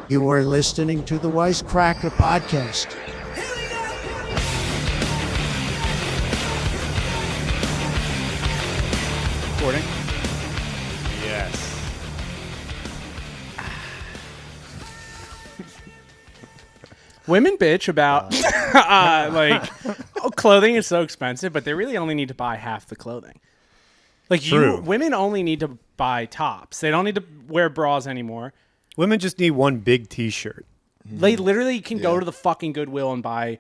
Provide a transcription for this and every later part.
You are listening to the Wisecracker podcast. Recording? Yes. Women bitch about clothing is so expensive, but they really only need to buy half the clothing. Women only need to buy tops. They don't need to wear bras anymore. Women just need one big T-shirt. They literally can go to the fucking Goodwill and buy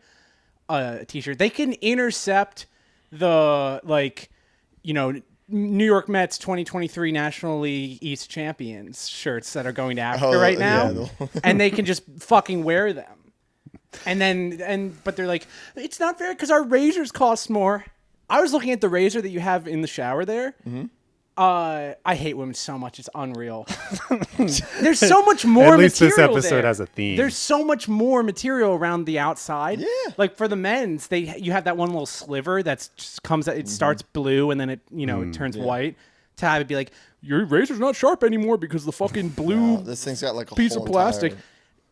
a T-shirt. They can intercept the New York Mets 2023 National League East Champions shirts that are going to Africa right now, and they can just fucking wear them. But they're like, it's not fair because our razors cost more. I was looking at the razor that you have in the shower there. Mm-hmm. I hate women so much. It's unreal. There's so much more material. At least this episode has a theme. There's so much more material around the outside. Yeah. Like for the men's, you have that one little sliver that just comes. It starts blue and then it turns white. To have it be like, your razor's not sharp anymore because the fucking blue. This thing's got like a piece whole of plastic.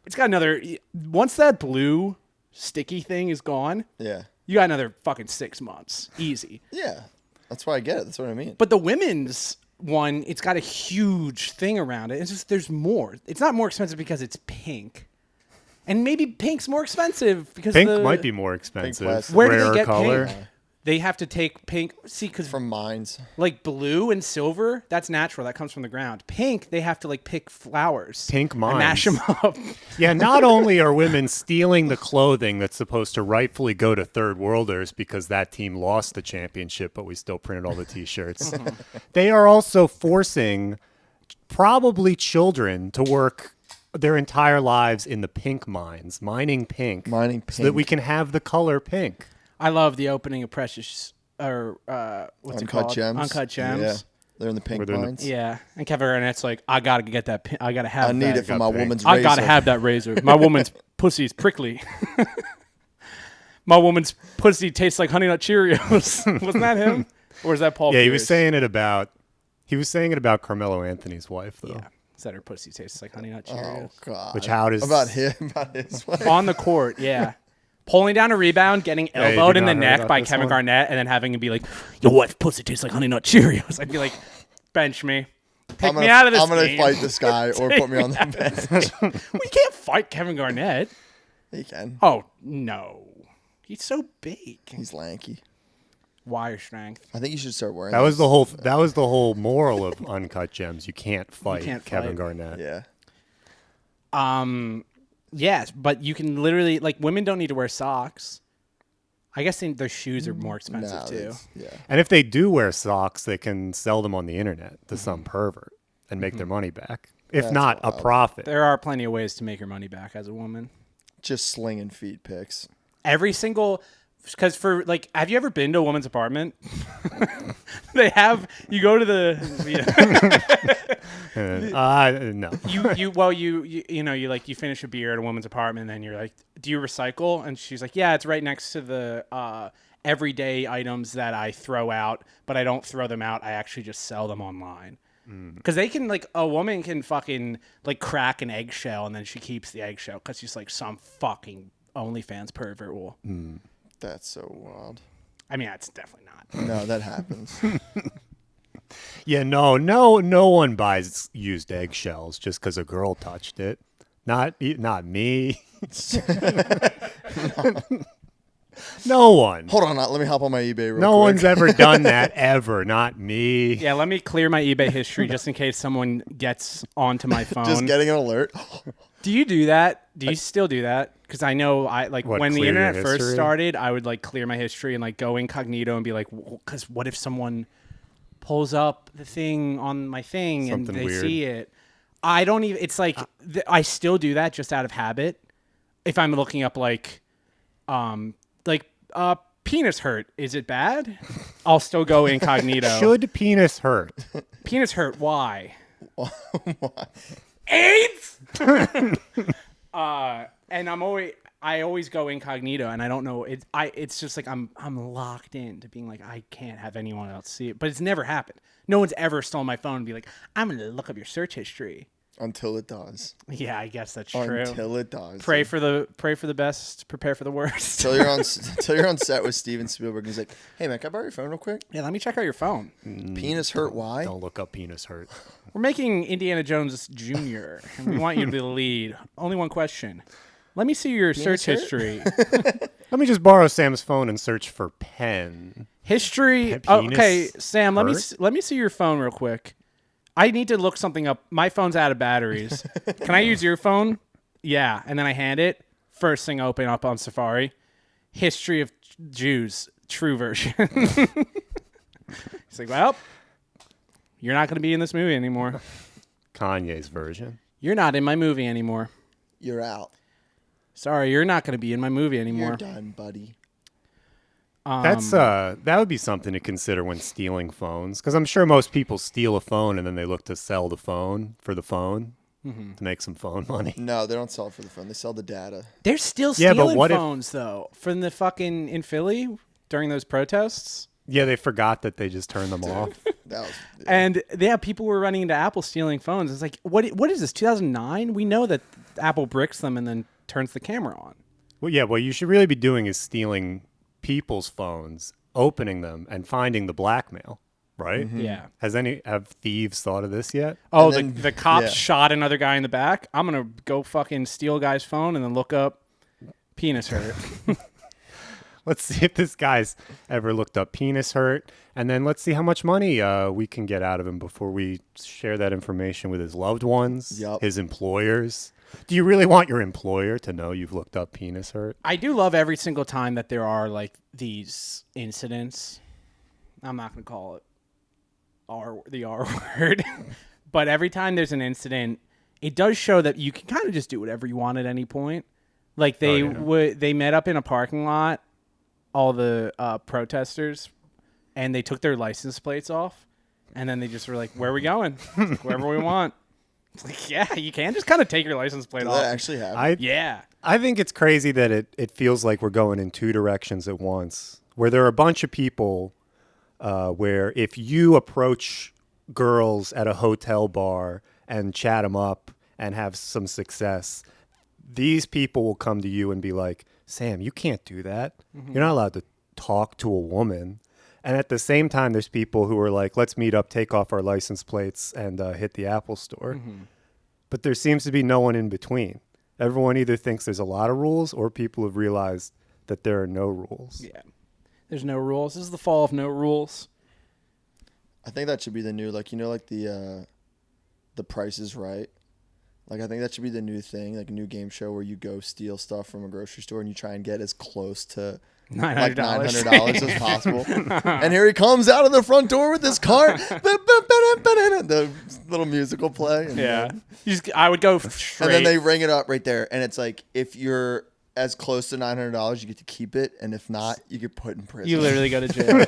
It's got another. Once that blue sticky thing is gone. Yeah. You got another fucking 6 months. Easy. Yeah. That's why I get it. That's what I mean. But the women's one, it's got a huge thing around it. It's just there's more. It's not more expensive because it's pink. And maybe pink's more expensive because pink might be more expensive. Where do they get color. pink? They have to take pink. See, because from mines, like blue and silver, that's natural. That comes from the ground. Pink, they have to pick flowers. Pink mines. And mash them up. Yeah, not only are women stealing the clothing that's supposed to rightfully go to third worlders because that team lost the championship, but we still printed all the T-shirts. They are also forcing probably children to work their entire lives in the pink mines, mining pink, so that we can have the color pink. I love the opening of Precious, or what's it called? Gems. Uncut Gems. Yeah, they're in the pink mines. Yeah, and Kevin Garnett's like, I gotta get that. I gotta have. I need that. it for my woman's razor. I gotta have that razor. My woman's pussy is prickly. My woman's pussy tastes like Honey Nut Cheerios. Wasn't that him? Or is that Paul? Yeah, Pierce? he was saying it about Carmelo Anthony's wife, though. Yeah. Said her pussy tastes like Honey Nut Cheerios. Oh God! Which how does about his wife? On the court? Yeah. Pulling down a rebound, getting elbowed in the neck by Kevin Garnett, and then having him be like, your wife's pussy tastes like Honey Nut Cheerios. I'd be like, bench me. Pick me out of this I'm going game. to fight this guy or put me on the bench. We can't fight Kevin Garnett. He can. Oh, no. He's so big. He's lanky. Wire strength. I think you should start wearing That was the whole moral of Uncut Gems. You can't fight Kevin Garnett. Yeah. Yes, but you can literally, women don't need to wear socks. I guess their shoes are more expensive, too. Yeah. And if they do wear socks, they can sell them on the internet to some pervert and make their money back. If not, a profit. There are plenty of ways to make your money back as a woman. Just slinging feet pics. Every single... Because have you ever been to a woman's apartment? They have, you go to the, no. You finish a beer at a woman's apartment and then you're like, do you recycle? And she's like, yeah, it's right next to the everyday items that I throw out, but I don't throw them out. I actually just sell them online. Because they can, a woman can fucking, crack an eggshell and then she keeps the eggshell because she's some fucking OnlyFans pervert will. That's so wild. I mean, that's definitely not. No, that happens. Yeah, no one buys used eggshells just because a girl touched it. Not me. No one. Hold on, let me hop on my eBay real quick. No one's ever done that, ever. Not me. Yeah, let me clear my eBay history just in case someone gets onto my phone. Just getting an alert. Do you do that? Do you still do that? Because I know when the internet first started, I would clear my history and go incognito and be like, because what if someone pulls up the thing on my thing and they see it? I don't even. It's I still do that just out of habit. If I'm looking up penis hurt, is it bad? I'll still go incognito. Should penis hurt? Penis hurt. Why? Why? AIDS. And I always go incognito, and I don't know. It's just I'm locked in to being I can't have anyone else see it. But it's never happened. No one's ever stolen my phone and be like, I'm gonna look up your search history. Until it does. Yeah, I guess that's true. Until it does. Pray for the best, prepare for the worst. Until you're on set with Steven Spielberg. And he's like, hey, man, can I borrow your phone real quick? Yeah, let me check out your phone. Penis hurt, why? Don't look up penis hurt. We're making Indiana Jones Jr., and we want you to be the lead. Only one question. Let me see your search history. Let me just borrow Sam's phone and search for pen. History. Penis Okay, Sam, let hurt? me see your phone real quick. I need to look something up. My phone's out of batteries. Can I use your phone? Yeah, and then I hand it. First thing I open up on Safari. History of Jews, true version. He's like, well, you're not going to be in this movie anymore. Kanye's version. You're not in my movie anymore. You're out. Sorry, you're not going to be in my movie anymore. You're done, buddy. That would be something to consider when stealing phones, because I'm sure most people steal a phone and then they look to sell the phone for the phone to make some phone money. No, they don't sell it for the phone. They sell the data. They're still Yeah, but stealing what if- phones, though, from the fucking in Philly during those protests. Yeah, they forgot that they just turned them off. That was, And yeah, people were running into Apple stealing phones. It's like, what is this, 2009? We know that Apple bricks them and then turns the camera on. Well, yeah, what you should really be doing is stealing people's phones, opening them, and finding the blackmail, right? Yeah. Have thieves thought of this yet? Oh, And then- the cops yeah. shot another guy in the back. I'm going to go fucking steal a guy's phone and then look up penis hurt. Let's see if this guy's ever looked up penis hurt, and then let's see how much money we can get out of him before we share that information with his loved ones, Yup. his employers. Do you really want your employer to know you've looked up penis hurt? I do love every single time that there are like these incidents. I'm not going to call it the R word, but every time there's an incident, it does show that you can kind of just do whatever you want at any point. Like they they met up in a parking lot, all the protesters, and they took their license plates off, and then they just were like, "Where are we going? Like, wherever we want." It's like, yeah, you can just kind of take your license plate did off. that actually happen? Yeah. I think it's crazy that it feels like we're going in two directions at once, where there are a bunch of people where if you approach girls at a hotel bar and chat them up and have some success, these people will come to you and be like, Sam, you can't do that. You're not allowed to talk to a woman. And at the same time, there's people who are like, let's meet up, take off our license plates, and hit the Apple store. But there seems to be no one in between. Everyone either thinks there's a lot of rules or people have realized that there are no rules. Yeah. There's no rules. This is the fall of no rules. I think that should be the new, like, you know, like the Price is Right. Like, I think that should be the new thing, like a new game show where you go steal stuff from a grocery store and you try and get as close to like $900 as possible. And here he comes out of the front door with this cart. The little musical play. And Yeah. I would go And straight. then they ring it up right there. And it's like, if you're as close to $900, you get to keep it. And if not, you get put in prison. you literally go to jail.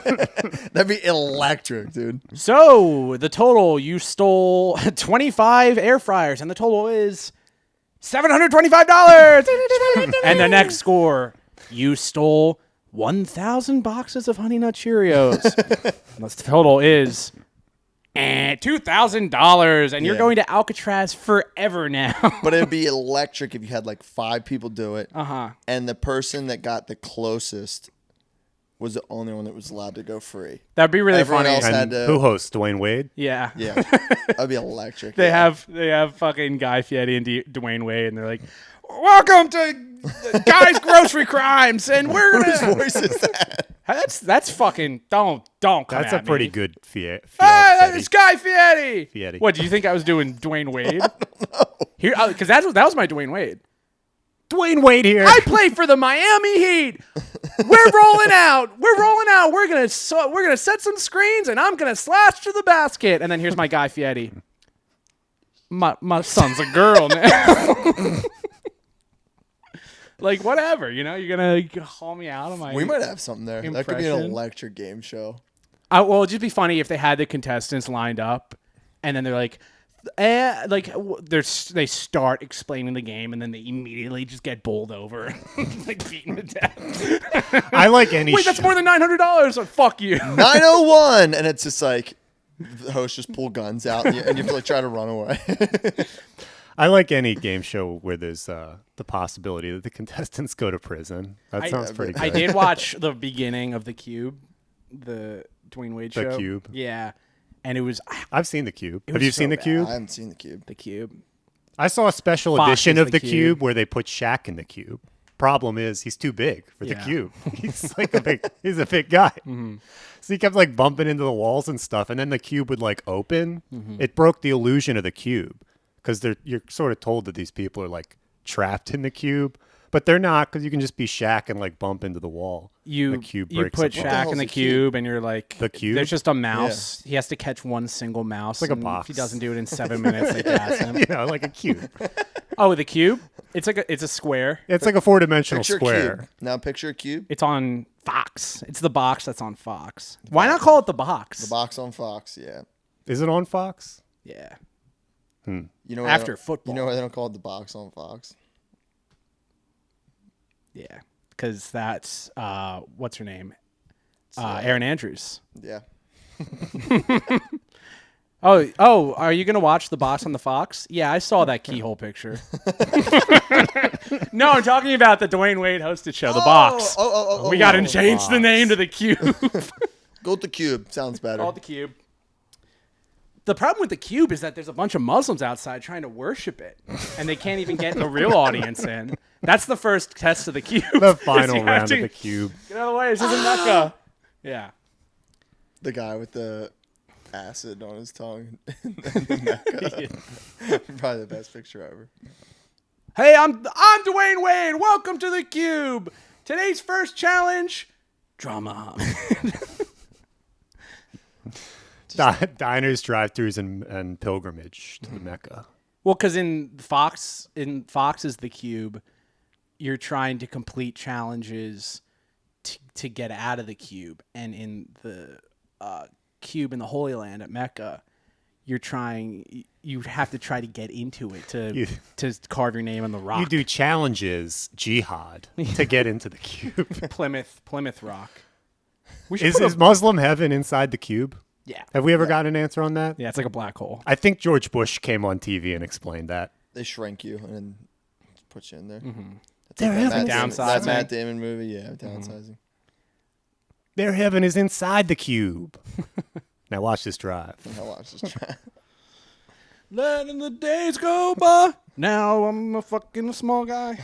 That'd be electric, dude. So the total, you stole 25 air fryers, and the total is $725. And the next score, you stole 1,000 boxes of Honey Nut Cheerios. And the total is $2,000, and you're Yeah. going to Alcatraz forever now. But it'd be electric if you had like 5 people do it. Uh-huh. And the person that got the closest was the only one that was allowed to go free. That'd be really Everyone funny. else And had to. who hosts Dwayne Wade? Yeah. Yeah. That'd be electric. They yeah. have fucking Guy Fieri and Dwayne Wade, and they're like, "Welcome to Guy's Grocery Crimes," and we're gonna. Whose voice is that? That's fucking don't come That's at a pretty me. good Fiat. It's Guy Fieri. Fieri. What do you think I was doing, Dwayne Wade? Here, because that was my Dwayne Wade. Dwayne Wade here. I play for the Miami Heat. We're rolling out. We're gonna set some screens, and I'm gonna slash to the basket. And then here's my Guy Fieri. My son's a girl now. Like, whatever, you know, you're gonna haul me out of my. We might have something there. That could be an Impression. electric game show. Well, it'd just be funny if they had the contestants lined up, and then they're like, they start explaining the game, and then they immediately just get bowled over, like beaten to death. I like any Wait, that's more than $900. Oh, fuck you. 901, and it's just like the host just pull guns out and you have to like try to run away. I like any game show where there's the possibility that the contestants go to prison. That sounds pretty good. I did watch the beginning of The Cube, the Dwayne Wade show. The Cube? Yeah. And it was I've seen The Cube. Have was you so seen The bad. Cube? I haven't seen the Cube. The Cube. I saw a special Fox edition is of The The Cube Cube where they put Shaq in The Cube. Problem is, he's too big for The Yeah. Cube. He's like he's a big guy. So he kept like bumping into the walls and stuff, and then the cube would like open. It broke the illusion of the cube because you're sort of told that these people are like trapped in the cube, but they're not because you can just be Shaq and like bump into the wall. You the cube you breaks put apart. Shaq hell's in the a cube? cube, and you're like, The cube? There's just a mouse. He has to catch one single mouse. like a and box. If he doesn't do it in 7 minutes, they gas him. You know, like a cube. Oh, the cube? It's a square. It's like a 4-dimensional Picture a square. cube. Now picture a cube. It's on Fox. It's the box that's on Fox. Why not call it the box? The box on Fox. Yeah. Is it on Fox? Yeah. You know why After they don't- football. You know why they don't call it the box on Fox? Yeah. Because that's what's her name? Erin Andrews. Yeah. Oh, are you gonna watch the box on the Fox? Yeah, I saw that keyhole picture. No, I'm talking about the Dwayne Wade hosted show, The Box. We gotta change the name to The Cube. Go with the cube. Sounds better. Called The Cube. The problem with The Cube is that there's a bunch of Muslims outside trying to worship it, and they can't even get the real audience in. That's the first test of The Cube. The is final you have round to- of the cube. Get out of the way. This isn't Mecca. Yeah. The guy with the acid on his tongue. in the Mecca. Probably the best picture ever. Hey, I'm Dwayne Wade. Welcome to The Cube. Today's first challenge, drama. Diners, drive-thrus, and pilgrimage to the Mecca. Well, because in Fox's The Cube, you're trying to complete challenges to get out of the cube, and in the cube in the Holy Land at Mecca, you have to try to get into it to carve your name on the rock. You do challenges, jihad, to get into the cube. Plymouth Rock. We should Is put a- Muslim heaven inside the cube? yeah. Have we ever gotten an answer on that? Yeah, it's like a black hole. I think George Bush came on TV and explained that. They shrink you and then put you in there. That's They're like that having That downsizing. Matt Damon movie. Yeah, downsizing. Their heaven is inside the cube. Now watch this drive. I'll watch this try. Letting the days go by. Now I'm a fucking small guy.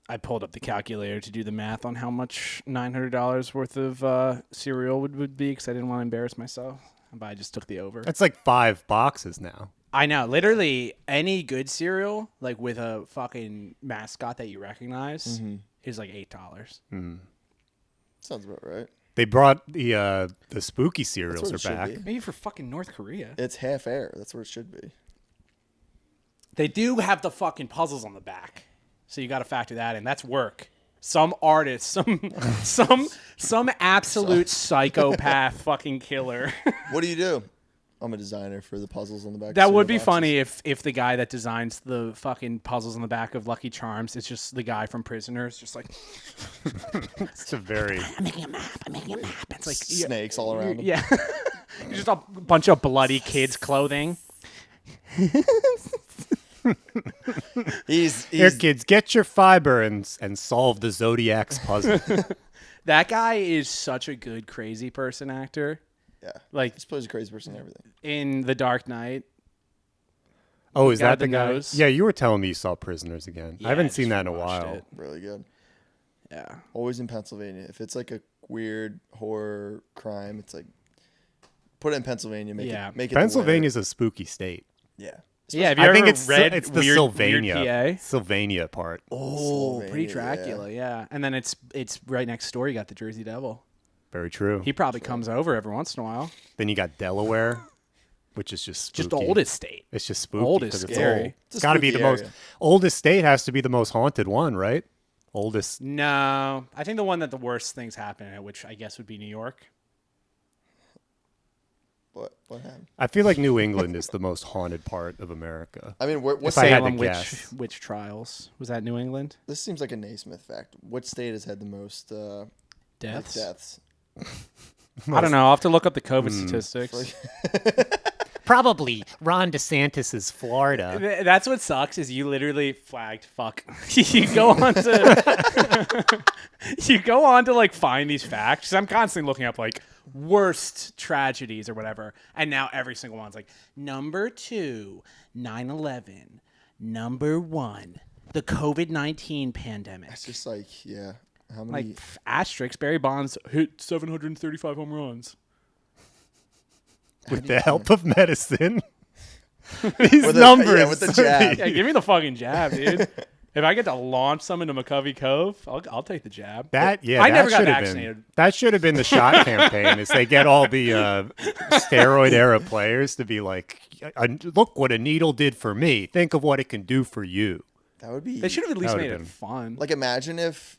I pulled up the calculator to do the math on how much $900 worth of cereal would be because I didn't want to embarrass myself. But I just took the over. That's like 5 boxes now. I know. Literally, any good cereal, like with a fucking mascot that you recognize, is like $8. Sounds about right. They brought the spooky cereals what are it should back. be. Maybe for fucking North Korea. It's half air. That's what it should be. They do have the fucking puzzles on the back, so you got to factor that in. That's work. Some artist, some absolute psychopath fucking killer. What do you do? I'm a designer for the puzzles on the back. of That would cereal be boxes. funny if the guy that designs the fucking puzzles on the back of Lucky Charms is just the guy from Prisoners, just like It's a very I'm making a map. It's like Snakes all around them. yeah, just a bunch of bloody kids' clothing. He's here, kids. Get your fiber and solve the Zodiac's puzzle. That guy is such a good crazy person actor. yeah. Like He plays a crazy person and everything. in The Dark Knight. Oh, is guy that with the the guy? nose? Yeah, you were telling me you saw Prisoners again. Yeah, I haven't I seen just that in a watched while. it. Really good. Yeah. Always in Pennsylvania. If it's like a weird horror crime, it's like put it in Pennsylvania. Make Yeah. it. Make it Pennsylvania's a spooky state. Yeah. Yeah, have you I ever think it's read it's the weird, Sylvania Weird PA? Sylvania part. Oh, pretty Sylvania, Dracula, yeah. And then it's right next door. You got the Jersey Devil. Very true. He probably comes over every once in a while. Then you got Delaware, which is just spooky. Just the oldest state. It's just spooky. Old is 'cause it's scary. old. It's a It's got to be the spooky most area. oldest state. Has to be the most haunted one, right? Oldest. No, I think the one that the worst things happen at, which I guess would be New York. What happened? I feel like New England is the most haunted part of America. I mean, If I had to Salem guess. witch trials. Was that New England? this seems like a Naismith fact. What state has had the most Deaths? deaths? I don't know. I'll have to look up the COVID statistics. Probably Ron DeSantis's Florida. That's what sucks is you literally flagged fuck. You go on to you go on to like find these facts. 'Cause I'm constantly looking up like worst tragedies or whatever, and now every single one's like number 2, 9/11, number 1, the COVID-19 pandemic. It's just like, yeah. How many? Like asterisk, Barry Bonds hit 735 home runs. With the help of medicine. These numbers. Yeah, with the jab. Yeah, give me the fucking jab, dude. If I get to launch some into McCovey Cove, I'll take the jab. I never got should have vaccinated. That should have been the shot campaign. Is they get all the steroid era players to be like, look what a needle did for me. Think of what it can do for you. That would be. They should have at least That made would've it been- fun. Like, imagine if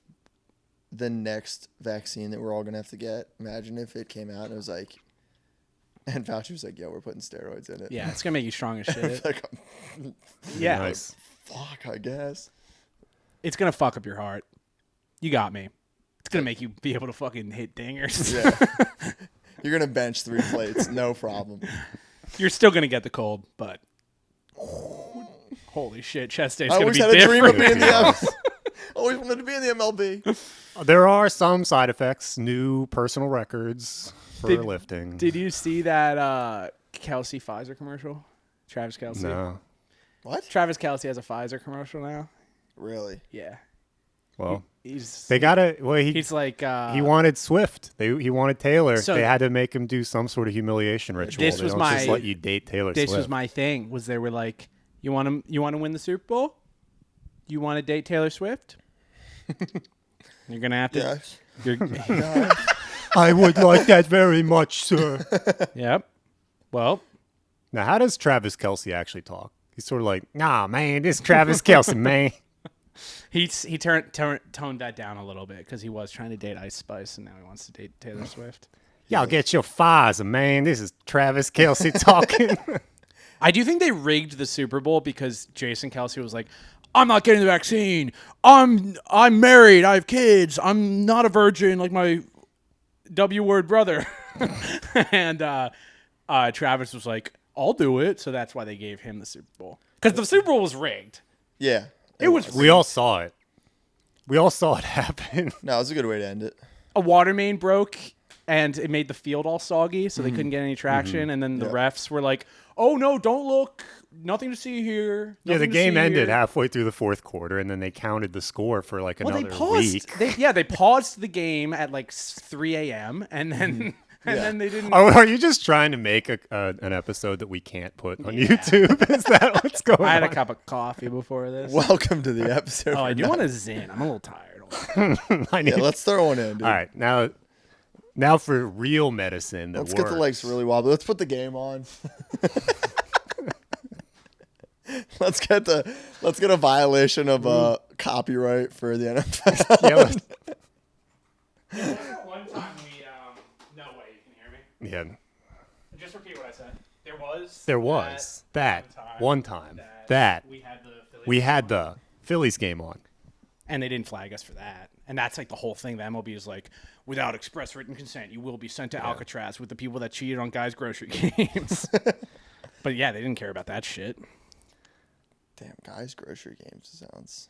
the next vaccine that we're all gonna have to get. Imagine if it came out and it was like, and Fauci was like, "Yo, we're putting steroids in it." Yeah, it's gonna make you strong as shit. Like, Yeah, Nice. fuck, I guess. it's gonna fuck up your heart. You got me. It's gonna make you be able to fucking hit dingers. Yeah. You're gonna bench 3 plates, no problem. You're still gonna get the cold, but holy shit, chest day's I gonna always be had a dream of different. being the MLB. Always wanted to be in the MLB. There are some side effects, new personal records for Did- lifting. Did you see that Kelsey Pfizer commercial? Travis Kelsey. No. What? Travis Kelsey has a Pfizer commercial now. Really? Yeah. Well, He's they got to. Well, he's like he wanted Swift. He wanted Taylor. So- they had to make him do some sort of humiliation ritual. This they was don't just my- let you date Taylor this Swift. was my thing. Was they were like, you want to win the Super Bowl? You want to date Taylor Swift? You're gonna have to. Yes. You're, I would like that very much, sir. yep. Well, Now, how does Travis Kelsey actually talk? He's sort of like, nah, man, this is Travis Kelsey, man. he toned that down a little bit because he was trying to date Ice Spice, and now he wants to date Taylor Swift. Y'all get your Pfizer, man. This is Travis Kelsey talking. I do think they rigged the Super Bowl because Jason Kelsey was like, I'm not getting the vaccine. I'm married. I have kids. I'm not a virgin like my W word brother. And Travis was like, I'll do it. So that's why they gave him the Super Bowl. Because the Super Bowl was rigged. Yeah. It was We all saw it. We all saw it happen. No, it was a good way to end it. a water main broke and it made the field all soggy, so they couldn't get any traction. And then the refs were like, "Oh no, don't look! Nothing to see here." Yeah, the Nothing to game see ended here." halfway through the fourth quarter, and then they counted the score for like Well, another they paused. week. They paused the game at like 3 a.m. and then then they didn't. Are you just trying to make an episode that we can't put on YouTube? Is that what's going I had a on? cup of coffee before this. Welcome to the episode. Oh, I do want to zen. I'm a little tired. I need- Yeah, let's throw one in, dude. all right, now for real medicine that Let's works. get the legs really wobbly. Let's put the game on. Let's get a violation of copyright for the NFL. Yeah, let's- One time we no way you can hear me. yeah, Just repeat what I said. there was that one time that we had the the Phillies game on. and they didn't flag us for that. And that's like the whole thing. The MLB is like, without express written consent, you will be sent to Alcatraz with the people that cheated on guys' grocery games. But yeah, they didn't care about that shit. Damn, guys, grocery games sounds.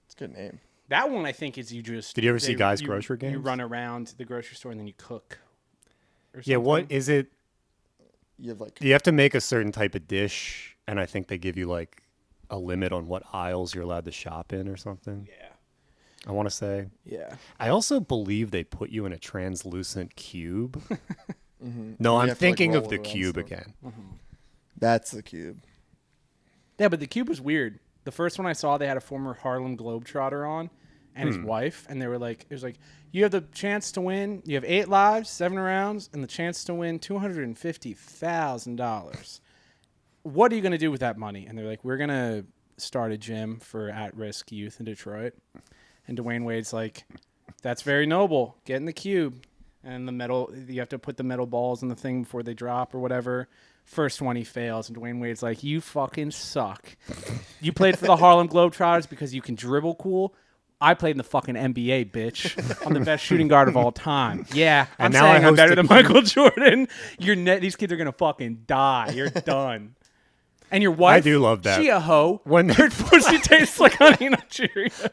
It's a good name. That one, I think, is you just. Did you ever see guys' grocery You games? run around the grocery store and then you cook. Or Yeah, what something. is it? You have like You have to make a certain type of dish, and I think they give you like a limit on what aisles you're allowed to shop in or something. Yeah. I want to say. Yeah. I also believe they put you in a translucent cube. No, You I'm have to, like, thinking roll of the it around cube stuff. again. that's the cube. Yeah, but the cube was weird. The first one I saw, they had a former Harlem Globetrotter on and his wife, and they were like, it was like, you have the chance to win. You have 8 lives, 7 rounds, and the chance to win $250,000. What are you going to do with that money? And they're like, we're going to start a gym for at-risk youth in Detroit. And Dwayne Wade's like, that's very noble. Get in the cube. And the metal, you have to put the metal balls in the thing before they drop or whatever. First one he fails, and Dwayne Wade's like, you fucking suck. You played for the Harlem Globetrotters because you can dribble cool. I played in the fucking NBA, bitch. I'm the best shooting guard of all time. Yeah, I'm And now I saying I'm host better a than Cube. Michael Jordan. These kids are gonna fucking die. You're done. And your wife, I do love that. She a hoe. When they- Her pussy tastes like Honey Nut Cheerios.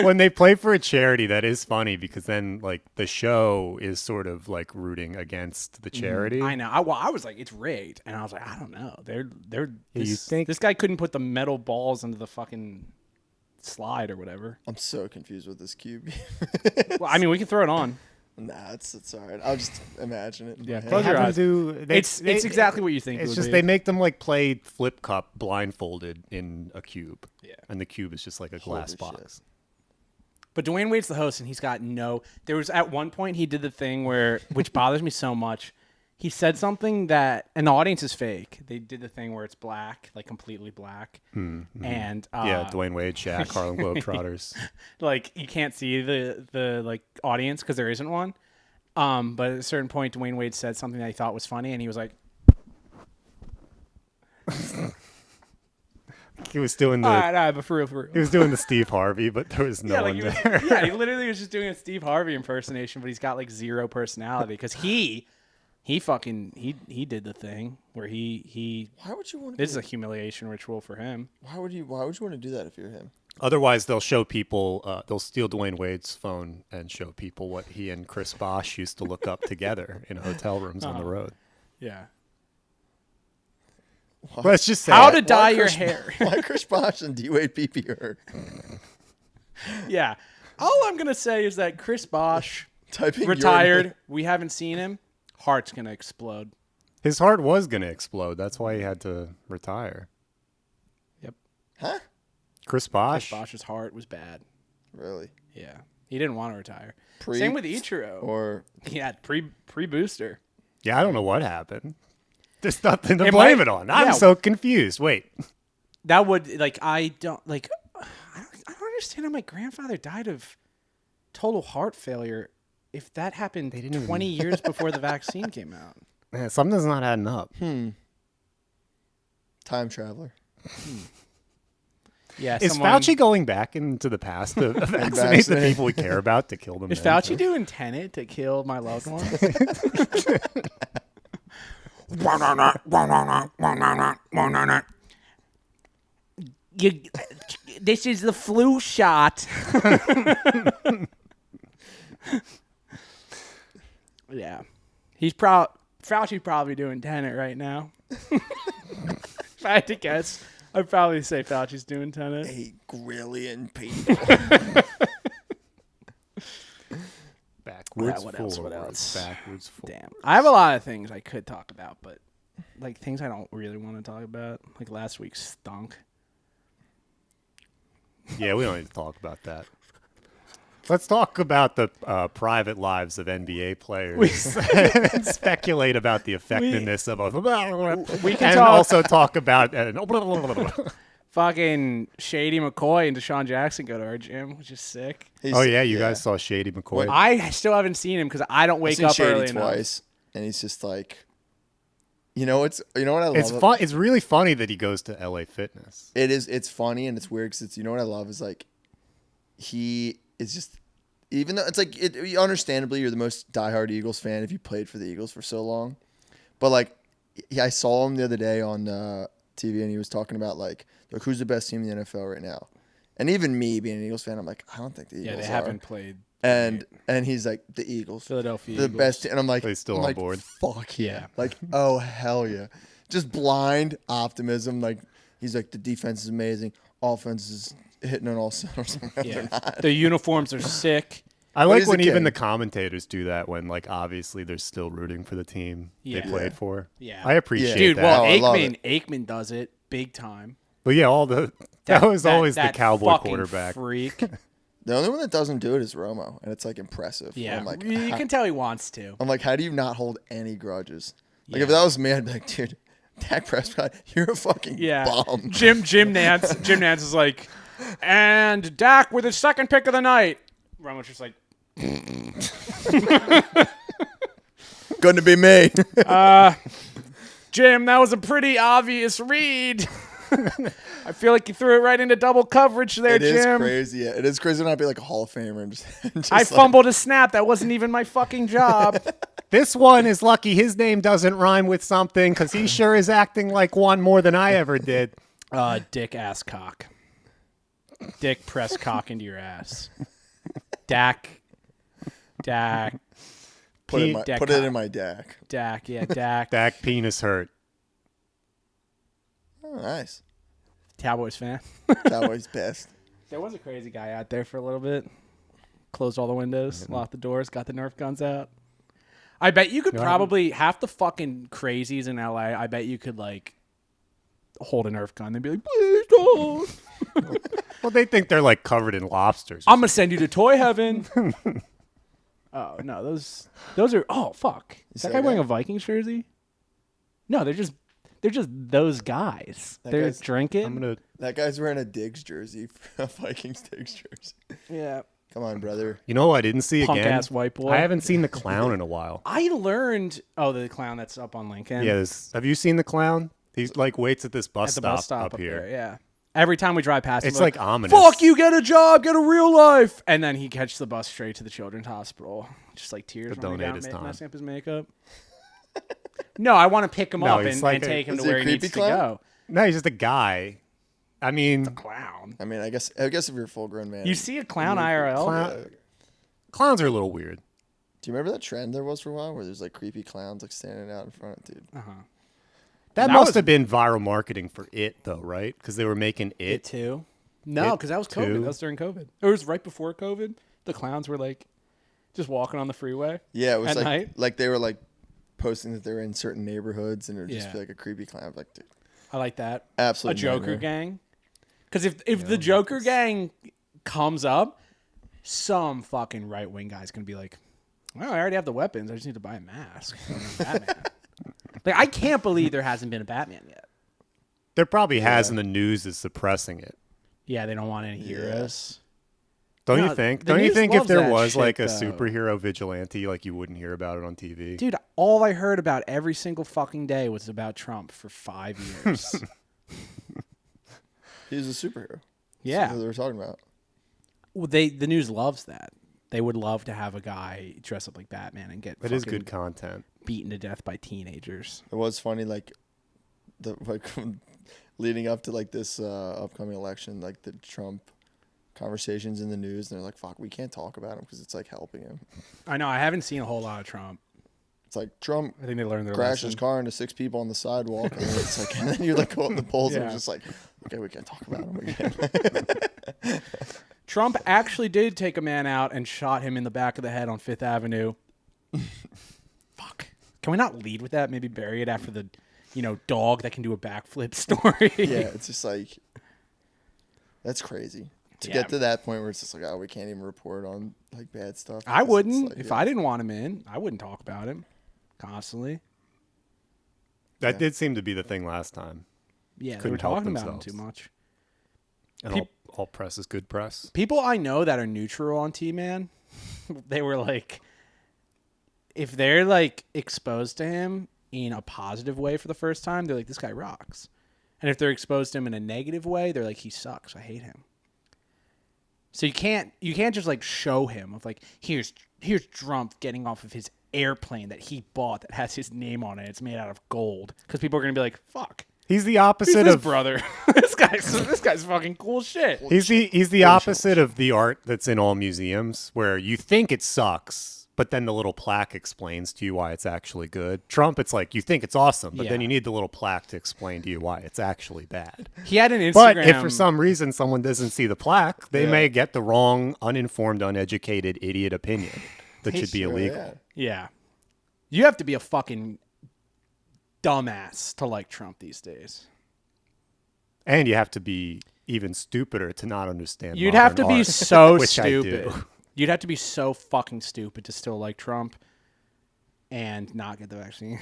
When they play for a charity, that is funny because then like the show is sort of like rooting against the charity. I know. I was like, it's rigged, and I was like, I don't know. you think- This guy couldn't put the metal balls into the fucking slide or whatever. I'm so confused with this cube. Well, I mean, we can throw it on. Nah, it's all right. I'll just imagine it. in Yeah, my close head. your Have eyes. them do- they- It's they- exactly what you think. It's it would just be. they make them like play flip cup blindfolded in a cube. Yeah. And the cube is just like a glass Holy box. But Dwayne Wade's the host, and he's got no. There was at one point he did the thing where, which bothers me so much. He said something that, and the audience is fake. They did the thing where it's black, like completely black, and Yeah, Dwayne Wade, Shaq, Harlem Globetrotters. like you can't see the like audience because there isn't one. But at a certain point, Dwayne Wade said something that he thought was funny, and he was like, He was doing the "All right, but for real, for real." he was doing the Steve Harvey, but there was no Yeah, one like there. yeah, he literally was just doing a Steve Harvey impersonation, but he's got like zero personality because he did the thing where he Why would you want to? this is a humiliation ritual for him. Why would you want to do that if you're him? Otherwise, they'll show people. They'll steal Dwayne Wade's phone and show people what he and Chris Bosh used to look up together in hotel rooms on the road. Yeah. Let's just say How it. to dye your Chris- hair. Why Chris Bosh and D-Wade PP hurt? Yeah. All I'm gonna say is that Chris Bosh Typing retired. We haven't seen him. Heart's gonna explode. his heart was going to explode. That's why he had to retire. Yep. Huh? Chris Bosh. Chris Bosh's heart was bad. Really? Yeah. He didn't want to retire. Pre- Same with Ichiro. Or Yeah, pre booster. Yeah, I don't know what happened. There's nothing to It blame might- it on. I'm yeah. so confused. Wait. That would like I don't I don't understand how my grandfather died of total heart failure if that happened didn't even- 20 years before the vaccine came out. Man, something's not adding up. time traveler. Yeah, Is Fauci going back into the past to vaccinate the Vaccinate. people we care about to kill them? Is then, Fauci too? doing Tenet to kill my loved ones? This is the flu shot. Yeah, Fauci's probably doing Tenet right now. If I had to guess, I'd probably say Fauci's doing Tenet. 8 grillion people. Backwards What else? What forwards, else? backwards forwards. Damn, I have a lot of things I could talk about, but like things I don't really want to talk about. Like last week stunk. Yeah, we don't need to talk about that. Let's talk about the private lives of NBA players and speculate about the effectiveness of a. We can and talk- also talk about. Fucking Shady McCoy and Deshaun Jackson go to our gym, which is sick. Oh yeah, you guys saw Shady McCoy. I still haven't seen him because I don't I've wake seen up Shady early enough. twice, and he's just like, you know what I love. It's fun. It's really funny that he goes to LA Fitness. It is. It's funny and it's weird because it's. You know what I love is like, he is just. Even though it's like, understandably, you're the most diehard Eagles fan if you played for the Eagles for so long. But like, I saw him the other day on TV and he was talking about like who's the best team in the NFL right now. And even me being an Eagles fan, I'm like, I don't think the Eagles Yeah, they are. haven't played. And he's like, the Eagles. Philadelphia The Eagles. best. And I'm like, He's still I'm on like, board. Fuck yeah. Yeah. Like, oh, hell yeah. Just blind optimism. Like, he's like, the defense is amazing. Offense is hitting on all cylinders. Yeah, the uniforms are sick. I But like he's when a even king. the commentators do that when, like, obviously they're still rooting for the team Yeah. they played for. Yeah. I appreciate Dude, that. well, Oh, I love Aikman does it big time. But yeah, that was always the that Cowboy fucking quarterback. freak. The only one that doesn't do it is Romo, and it's like impressive. Yeah, I'm like, you can tell he wants to. I'm like, how do you not hold any grudges? Like, Yeah. if that was me, I'd be like, dude, Dak Prescott, you're a fucking Yeah, bomb. Jim Nance is like, and Dak with his second pick of the night. Romo's just like, Going to be me. Jim, that was a pretty obvious read. I feel like you threw it right into double coverage there, It is Jim. crazy. Yeah, it is crazy to not be like a Hall of Famer and just I fumbled a snap. That wasn't even my fucking job. This one is lucky his name doesn't rhyme with something because he sure is acting like one more than I ever did. Dick ass cock. Dick press cock into your ass. Dak. put it Dak in my Dak. Dak, yeah, Dak. Dak penis hurt. Oh, nice. Cowboys fan. Cowboys best. There was a crazy guy out there for a little bit. Closed all the windows, locked the doors, got the Nerf guns out. I bet you could probably, half the fucking crazies in LA, I bet you could, like, hold a Nerf gun and be like, please don't. Well, they think they're like covered in lobsters. I'm going to send you to toy heaven. Oh, no, those are, oh, fuck. Is that guy wearing a Vikings jersey? No, they're just those guys. They're drinking. That guy's wearing a Diggs jersey, a Vikings Diggs jersey. Yeah. Come on, brother. You know who I didn't see Punk again? ass white boy. I haven't seen the clown in a while. I learned, the clown that's up on Lincoln. Yes. Have you seen the clown? He's like waits at this bus At the bus stop stop up here. there, yeah. Every time we drive past him, It's we're like ominous. Fuck you, get a job, get a real life. And then he catches the bus straight to the children's hospital. Just like tears To running donate down, his time. messing up his makeup. No, I want to pick him No, up he's and, like and a- take him is to he a where he creepy needs clown? to go. No, he's just a guy. I mean, Clown. I mean, I guess if you're a full grown man. You see a clown IRL? clowns are a little weird. Do you remember that trend there was for a while where there's like creepy clowns like standing out in front of dude? That That must was- have been viral marketing for it, though, right? Because they were making It it. too. No, because that was COVID. too. That was during COVID. Or it was right before COVID. The clowns were like just walking on the freeway. Yeah, it was At like night? like they were like posting that they were in certain neighborhoods and it would just Yeah. be like a creepy clown. Like, dude, I like that. absolutely A Joker gang. Because if the Joker gang comes up, some fucking right wing guy's gonna be like, "Well, I already have the weapons. I just need to buy a mask." Batman. Like, I can't believe there hasn't been a Batman yet. There probably has, and the news is suppressing it. Yeah, they don't want any heroes. Don't No, you think? the Don't you news think if loves there that was shit, like a though. superhero vigilante, like you wouldn't hear about it on TV? Dude, all I heard about every single fucking day was about Trump for 5 years. he's a superhero. Yeah. That's what they were talking about. Well, the news loves that. They would love to have a guy dress up like Batman and get It is fucking good content. beaten to death by teenagers. It was funny, like leading up to like this upcoming election, like the Trump conversations in the news, and they're like, "Fuck, we can't talk about him because it's like helping him." I know. I haven't seen a whole lot of Trump. It's like Trump I think they learned their crashed his lesson. car into 6 people on the sidewalk, and then it's like, and then you like go up the polls, and Yeah. it's just like, okay, we can't talk about him again. Trump actually did take a man out and shot him in the back of the head on Fifth Avenue. Fuck. Can we not lead with that? Maybe bury it after the, dog that can do a backflip story. Yeah, it's just like that's crazy to Yeah. get to that point where it's just like, oh, we can't even report on like bad stuff. I because it's wouldn't. like, If yeah. I didn't want him in, I wouldn't talk about him constantly. That did seem to be the thing last time. Yeah, they Couldn't were help talking about him themselves. too much. And all press is good press. People I know that are neutral on T-Man, they were like, if they're like exposed to him in a positive way for the first time, they're like, this guy rocks. And if they're exposed to him in a negative way, they're like, he sucks. I hate him. So you can't just like show him of like, here's Trump getting off of his airplane that he bought that has his name on it. It's made out of gold. Because people are gonna be like, fuck. He's the Who's opposite this of brother? this guy's fucking cool shit. He's the opposite of the art that's in all museums, where you think it sucks, but then the little plaque explains to you why it's actually good. Trump, it's like you think it's awesome, but then Yeah. you need the little plaque to explain to you why it's actually bad. He had an Instagram. But if for some reason someone doesn't see the plaque, they Yeah. may get the wrong, uninformed, uneducated, idiot opinion that should be Sure, illegal. yeah. Yeah. You have to be a fucking dumbass to like Trump these days. And you have to be even stupider to not understand. You'd have to modern be art, so which I stupid. do. You'd have to be so fucking stupid to still like Trump and not get the vaccine.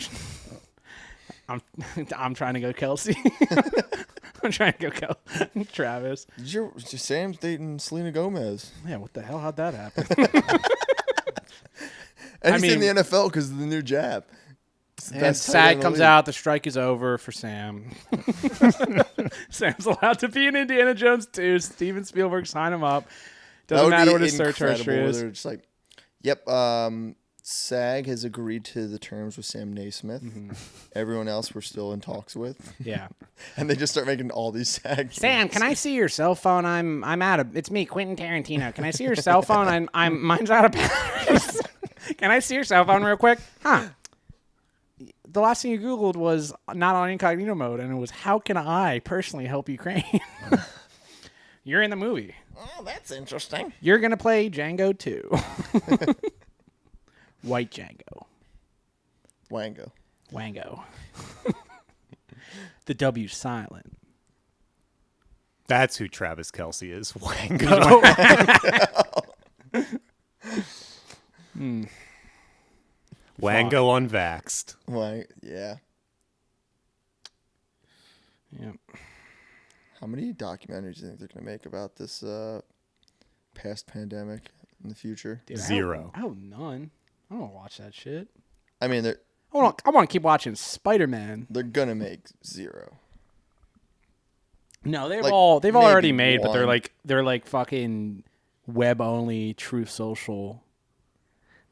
I'm trying to go Kelsey. I'm trying to go Travis. Sam's dating Selena Gomez, Yeah, what the hell? How'd that happen? and I he's in mean- the NFL because of the new jab. And Best tight SAG end in the comes league. out. The strike is over for Sam. Sam's allowed to be in Indiana Jones 2. Steven Spielberg sign him up. That Doesn't would matter be what his search incredible history where is. they're just like, yep, SAG has agreed to the terms with Sam Naismith. Everyone else we're still in talks with. Yeah. And they just start making all these SAG. Sam, can I see your cell phone? I'm out of. It's me, Quentin Tarantino. Can I see your cell phone? Mine's out of batteries. Can I see your cell phone real quick? Huh. The last thing you Googled was not on incognito mode, and it was how can I personally help Ukraine? You're in the movie. Oh, that's interesting. You're gonna play Django too. White Django. Wango. The W's silent. That's who Travis Kelce is. Wango. Wango unvaxxed. Yeah. Yep. How many documentaries do you think they're going to make about this past pandemic in the future? Dude, Zero. I hope none. I don't want to watch that shit. I mean, I want to keep watching Spider-Man. they're going to make zero. No, they've Like, they've already maybe made, but one. they're like fucking web only, Truth Social.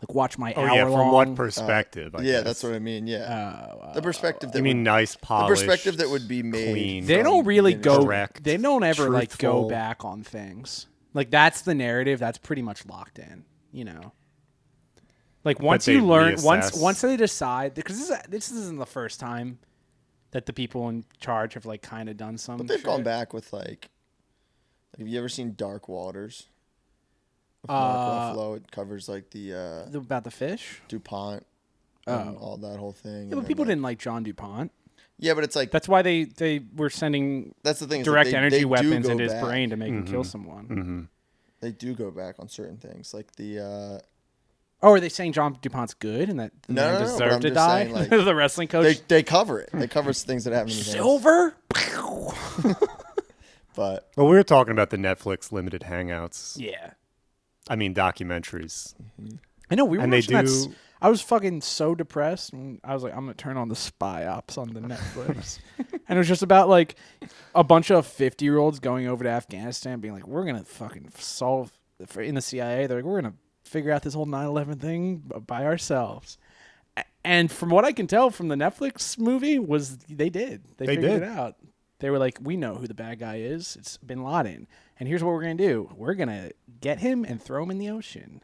Like watch my Oh hour yeah, long. from what perspective? I Yeah, guess. that's what I mean. Yeah. Oh, The perspective that You mean would, nice, the polished, perspective that would be made. clean. they don't from really the go. initial- Correct, They don't ever like go truthful. back on things. Like that's the narrative. That's pretty much locked in. You know. Like once they you learn, reassess. once they decide, because this isn't the first time that the people in charge have like kind of done some. But they've shit. gone back with like, have you ever seen Dark Waters? With Mark Ruffalo, it covers like the About the fish. DuPont and all that whole thing. Yeah, and but then, people like- didn't like John DuPont. Yeah, but it's like That's why they were sending that's the thing. is that direct they energy do weapons go into his back. brain to make him kill someone. Mm-hmm. They do go back on certain things, like the Oh, are they saying John DuPont's good and that the No, man no, no, but deserved I'm to just die? saying, like, The wrestling coach. they cover it. They cover things that happen in the past. Silver. But Well, we were talking about the Netflix limited hangouts. Yeah. I mean, documentaries. I know we were And they watching that. do- I was fucking so depressed, and I was like, I'm gonna turn on the Spy Ops on the Netflix, and it was just about like a bunch of 50-year-olds going over to Afghanistan, being like, we're gonna fucking solve in the CIA. They're like, we're gonna figure out this whole 9/11 thing by ourselves. And from what I can tell from the Netflix movie, was they did. They figured did. it out. They were like, we know who the bad guy is. It's Bin Laden. And here's what we're going to do. We're going to get him and throw him in the ocean.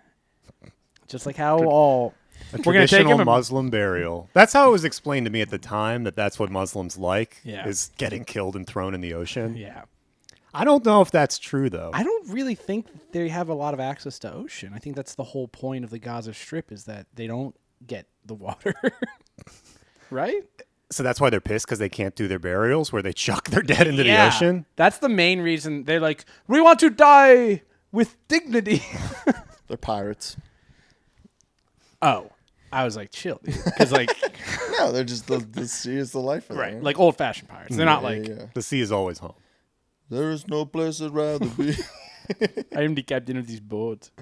Just like how all... A We're going to take traditional him and... Muslim burial. That's how it was explained to me at the time, that's what Muslims like, Yeah. is getting killed and thrown in the ocean. Yeah. I don't know if that's true, though. I don't really think that they have a lot of access to ocean. I think that's the whole point of the Gaza Strip is that they don't get the water. Right? So that's why they're pissed, because they can't do their burials where they chuck their dead into the ocean? That's the main reason. They're like, we want to die with dignity. they're pirates. Oh, I was like, chill, dude. Because like, No, they're just the sea is the life for them. right, like old-fashioned pirates. They're not Yeah, like, yeah. The sea is always home. There is no place I'd rather be. I am the captain of these boats.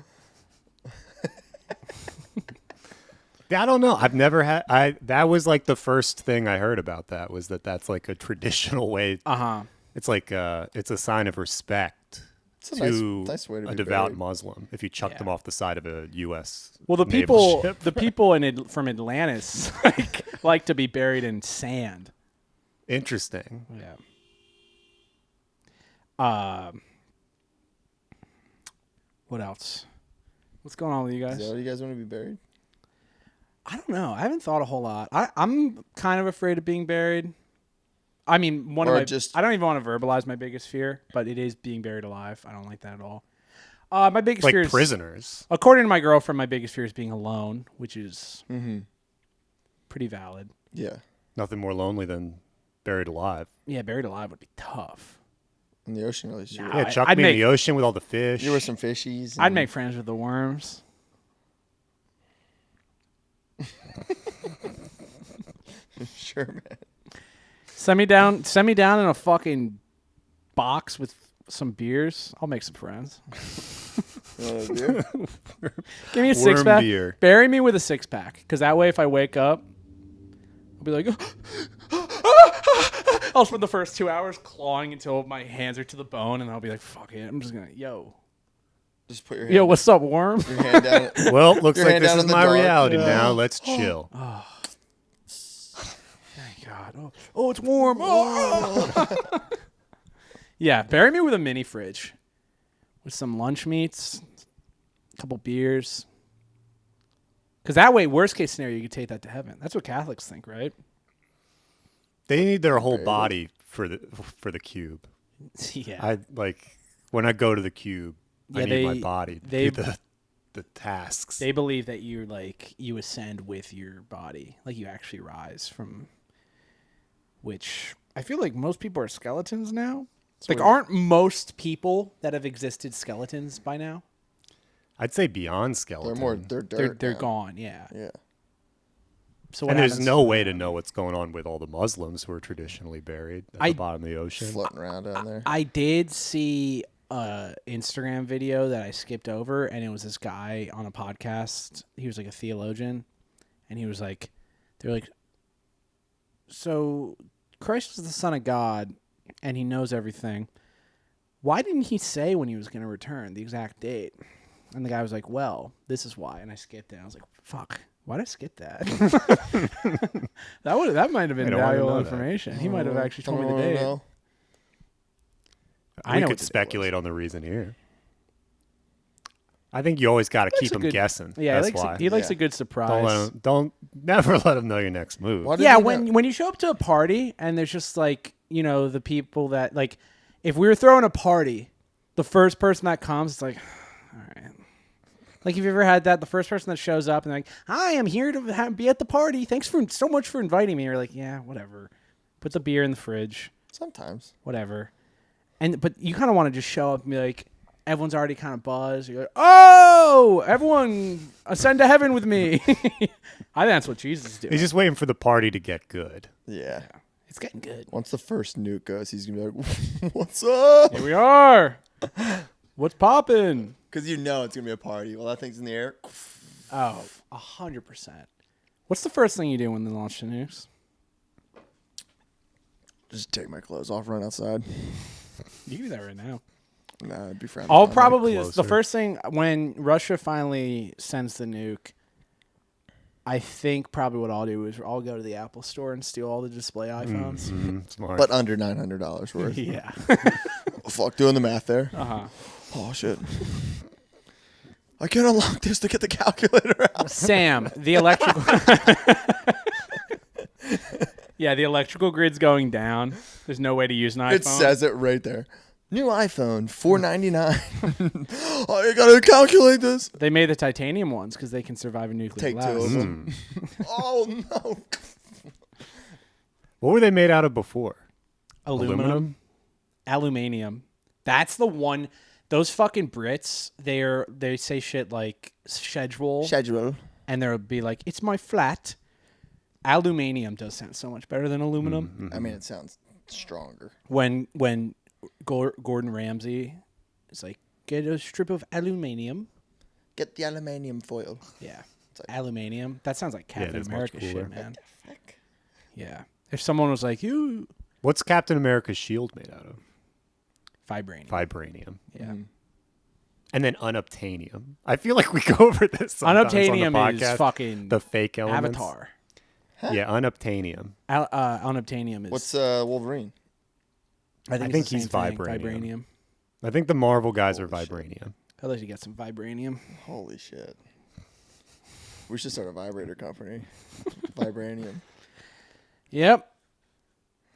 I don't know. I've never had. That was like the first thing I heard about that was that's like a traditional way. Uh-huh. It's like it's a sign of respect It's a to nice way to a be devout buried. Muslim if you chuck Yeah. them off the side of a U.S. Well, the naval people, ship. the people from Atlantis like to be buried in sand. Interesting. Yeah. What else? What's going on with you Is guys? that what you guys want to be buried? I don't know. I haven't thought a whole lot. I'm kind of afraid of being buried. I mean, Or just- I don't even want to verbalize my biggest fear, but it is being buried alive. I don't like that at all. My biggest fear Like is, prisoners. according to my girlfriend, my biggest fear is being alone, which is pretty valid. Yeah. Nothing more lonely than buried alive. Yeah, buried alive would be tough. In the ocean, at least. Nah. Yeah, chuck I'd me make- in the ocean with all the fish. You were some fishies. I'd and- make friends with the worms. Sure, man. Send me down in a fucking box with some beers. I'll make some friends. Beer? Give me a Worm 6-pack. beer. Bury me with a 6-pack, because that way, if I wake up, I'll be like, I'll spend the first 2 hours clawing until my hands are to the bone, and I'll be like, fuck it. I'm just going to, Just put your hand, yo, what's up, worm? your hand down. Well, looks Your like hand this down is in the my dark. reality now. Let's chill. Thank God. Oh, it's warm. Oh. Yeah, bury me with a mini fridge with some lunch meats, a couple beers. Because that way, worst case scenario, you could take that to heaven. That's what Catholics think, right? They need their whole body for the cube. Yeah. I like when I go to the cube. I Yeah, need my body to do the tasks. They believe that you ascend with your body, like you actually rise from. Which I feel like most people are skeletons now. Like, aren't most people that have existed skeletons by now? I'd say beyond skeleton. They're dirt. They're now. gone. Yeah. Yeah. So what And there's happens- no way to know what's going on with all the Muslims who are traditionally buried at the bottom of the ocean. Floating around down there. I did see a Instagram video that I skipped over, and it was this guy on a podcast. He was like a theologian, and he was like, they're like, so Christ is the Son of God, and he knows everything. Why didn't he say when he was going to return, the exact date? And the guy was like, well, this is why. And I skipped it. I was like, fuck, why did I skip that? that might have been I don't wanna valuable know that. information. He might have actually told me the I don't date. know. I We know could what the date speculate on the reason here. I think you always got to keep them guessing. Yeah, That's why. he likes Yeah. a good surprise. Never let them know your next move. Why did Yeah, he when know? when you show up to a party and there's just like, the people that like, if we were throwing a party, the first person that comes, it's like, all right. Like, have you ever had that? The first person that shows up and they're like, hi, I'm here to be at the party. Thanks so much for inviting me. You're like, yeah, whatever. Put the beer in the fridge, Sometimes. whatever. But you kind of want to just show up and be like, everyone's already kind of buzzed. You're like, oh, everyone ascend to heaven with me. I think that's what Jesus is doing. He's just waiting for the party to get good. Yeah. It's getting good. Once the first nuke goes, he's gonna be like, "What's up?" Here we are. What's poppin'? Because you know it's gonna be a party. Well, that thing's in the air. Oh, 100%. What's the first thing you do when they launch the nukes? Just take my clothes off, run outside. You can do that right now. Nah, it'd be frowned I'll upon. probably, the closer. first thing, when Russia finally sends the nuke, I think probably what I'll do is I'll go to the Apple store and steal all the display iPhones. Smart. But under $900 worth. Yeah. Oh, fuck, doing the math there. Uh-huh. Oh shit. I can't unlock this to get the calculator out. Sam, the electrical... Yeah, the electrical grid's going down. There's no way to use an iPhone. It says it right there. New iPhone, $499. Oh, you gotta calculate this. They made the titanium ones because they can survive a nuclear Take blast. two of them. Oh no. What were they made out of before? Aluminum. Aluminium. That's the one. Those fucking Brits, they say shit like schedule, and they'll be like, it's my flat. Aluminium does sound so much better than aluminum. I mean, it sounds stronger. When Gordon Ramsay is like, get a strip of aluminium. Get the aluminium foil. Yeah. like- Aluminium. That sounds like Captain that's much America cooler. shit, man. Fuck. Yeah. If someone was like, you What's Captain America's shield made out of? vibranium. Vibranium. Yeah. And then unobtainium. I feel like we go over this sometimes Unobtainium on the podcast. is fucking the fake elements. Avatar. Yeah, unobtainium. Unobtainium is. What's Wolverine? I think it's the he's same thing, vibranium. I think the Marvel guys are Holy shit. vibranium. I'd like to get some vibranium. Holy shit. We should start a vibrator company. Vibranium. Yep.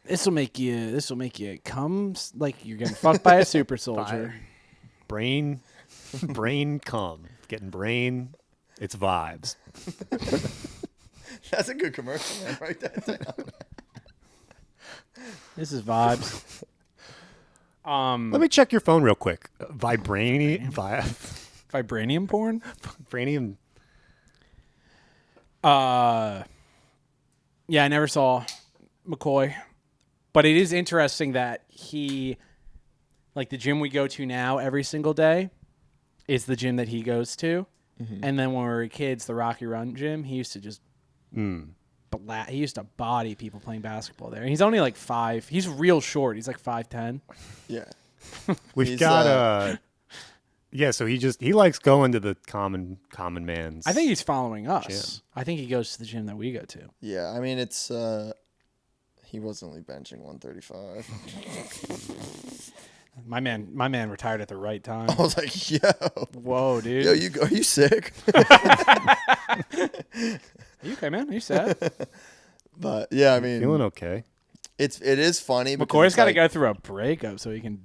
This will make you come like you're getting fucked by a super soldier. Brain cum. Getting brain. It's vibes. That's a good commercial, man. Write that down. This is vibes. Let me check your phone real quick. Vibranium. Vibranium porn? Vibranium. Yeah, I never saw McCoy. But it is interesting that he, like the gym we go to now every single day is the gym that he goes to. And then when we were kids, the Rocky Run gym, he used to just he used to body people playing basketball there. And he's only like 5. He's real short. He's like 5'10". Yeah. We've got yeah, so he likes going to the common man's. I think he's following us. Gym. I think he goes to the gym that we go to. Yeah, I mean it's he was only benching 135. My man retired at the right time. I was like, yo. Whoa, dude. Yo, are you sick? Are you okay, man? Are you sad? But yeah, I mean, feeling okay. it is funny. McCoy's got to go through a breakup so he can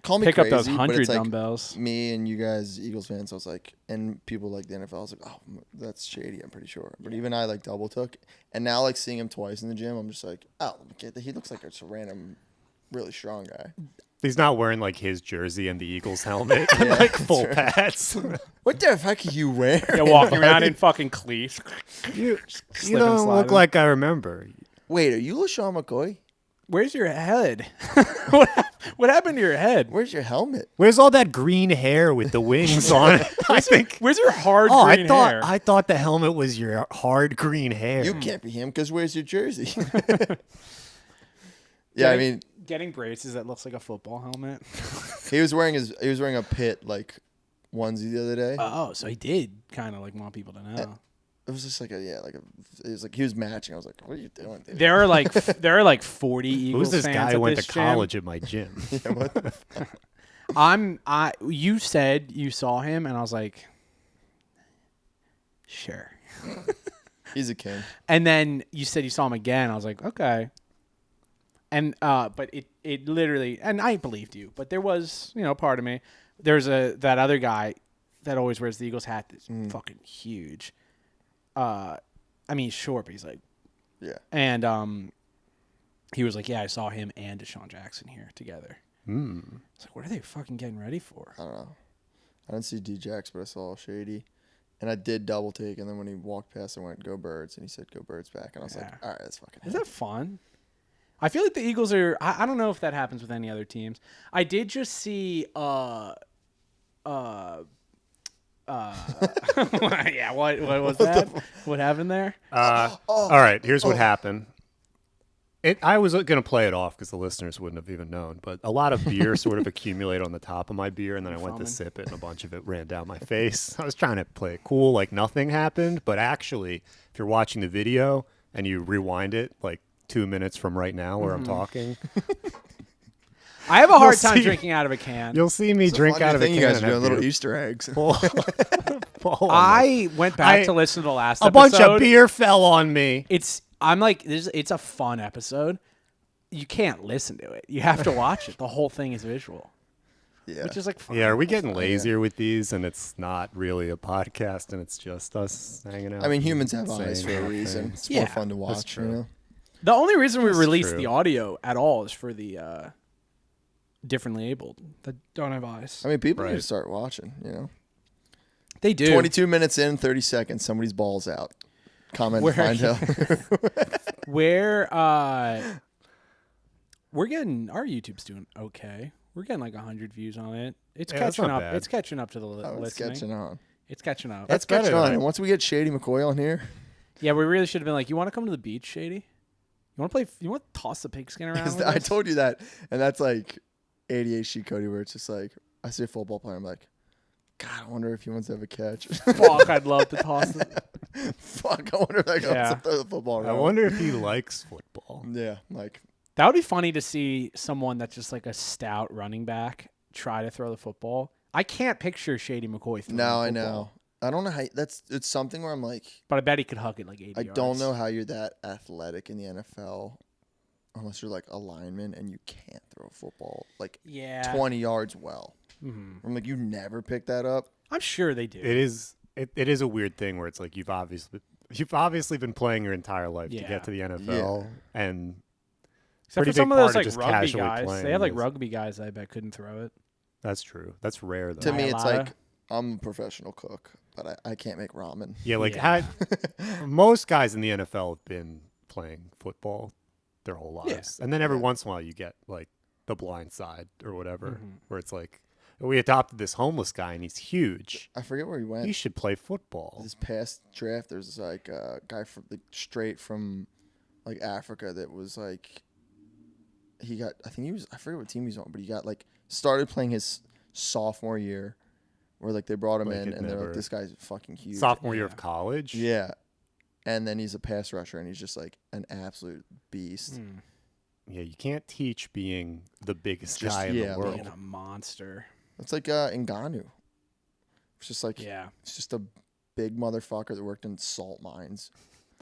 call me pick crazy, up those but 100 it's like dumbbells. me and you guys, Eagles fans. I was like, and people like the NFL. I was like, oh, that's shady. I'm pretty sure. But even I like double took, and now like seeing him twice in the gym, I'm just like, oh, he looks like just a random, really strong guy. He's not wearing like his jersey and the Eagles helmet and like full pads. What the fuck are you wearing? Yeah, walking around in fucking cleats. You Slipping, don't look sliding. like I remember. Wait, are you LaShawn McCoy? Where's your head? What happened to your head? Where's your helmet? Where's all that green hair with the wings on it? I think. Where's your hard Oh, green hair? I thought the helmet was your hard green hair. You can't be him because where's your jersey? Yeah, I mean, Getting braces that looks like a football helmet. he was wearing a Pitt like onesie the other day. Oh, so he did kind of like want people to know. It was just like it was like he was matching. I was like, what are you doing, dude? There are like 40 Eagles Who's this fans guy at who went this to gym. college at my gym? Yeah, what the You said you saw him, and I was like, sure. He's a king. And then you said you saw him again. I was like, okay. And but it literally, and I believed you, but there was, part of me. There's that other guy that always wears the Eagles hat that's fucking huge. I mean, he's short, but he's like, Yeah. and he was like, yeah, I saw him and Deshaun Jackson here together. It's like, what are they fucking getting ready for? I don't know. I didn't see D-Jax, but I saw Shady. And I did double take, and then when he walked past, I went, go Birds, and he said, go Birds back. And I was like, all right, that's fucking Is that fun? I feel like the Eagles are. I don't know if that happens with any other teams. I did just see. Yeah. What was that? What happened there? All right. Here's what happened. I was going to play it off because the listeners wouldn't have even known, but a lot of beer sort of accumulated on the top of my beer, and then I went to sip it, and a bunch of it ran down my face. I was trying to play it cool, like nothing happened, but actually, if you're watching the video and you rewind it, like 2 minutes from right now where I'm talking, I have a hard time see- drinking out of a can. you'll see me drink out of a can. You guys and are doing have little beer Easter eggs. fall on I went back to listen to the last a episode. bunch of beer fell on me. I'm like, it's a fun episode. You can't listen to it. You have to watch it. The whole thing is visual, Yeah. which is like fun. Yeah, are we getting lazier with these and it's not really a podcast and it's just us hanging out? I mean, humans have saying eyes for a reason. things? It's Yeah, more fun to watch, true. you know? The only reason we release true. the audio at all is for the differently abled that don't have eyes. I mean, people need Right. to start watching, you know? They do. 22 minutes in, 30 seconds, somebody's balls out. Comment, Where- find out. We're getting our YouTube's doing okay. We're getting like 100 views on it. It's Yeah, that's catching not up. bad. It's catching up to the It's listening. catching on. It's catching up. That's better catching on. than- And once we get Shady McCoy on here, Yeah, we really should have been like, you want to come to the beach, Shady? You want to play? You want to toss the pigskin around? with I us?" told you that. And that's like ADHD Cody, where it's just like, I see a football player, I'm like, God, I wonder if he wants to have a catch. Fuck, I'd love to toss it. Fuck, I wonder if that goes Yeah. to throw the football I around. wonder if he likes football. Yeah, like, That would be funny to see someone that's just like a stout running back try to throw the football. I can't picture Shady McCoy throwing now the I football, know. I don't know how, it's something where I'm like, but I bet he could hug it like 80 I yards. don't know how you're that athletic in the NFL unless you're like a lineman and you can't throw a football like Yeah. 20 yards well. Mhm. I'm like, you never pick that up. I'm sure they do. It is a weird thing where it's like you've obviously been playing your entire life to Yeah. get to the NFL, and Except pretty for some big of those part of like just rugby casually guys. playing They have like is- rugby guys that I bet couldn't throw it. that's true. That's rare though. To me, it's Iolata. like, I'm a professional cook, but I can't make ramen. Yeah, like Yeah. most guys in the NFL have been playing football their whole lives, and then every once in a while you get like the blind side or whatever, Mm-hmm. where it's like We adopted this homeless guy, and he's huge. I forget where he went. He should play football. This past draft, there's like a guy from straight from like Africa that was like he got. I think he was. I forget what team he's on, but he got like started playing his sophomore year, where like they brought him Like, in it and they're never- like, this guy's fucking huge. Sophomore year of college. Yeah, and then he's a pass rusher and he's just like an absolute beast. Yeah, you can't teach being the biggest Just- guy in yeah, the world. Being a monster. It's like Ngannou. It's just like it's just a big motherfucker that worked in salt mines.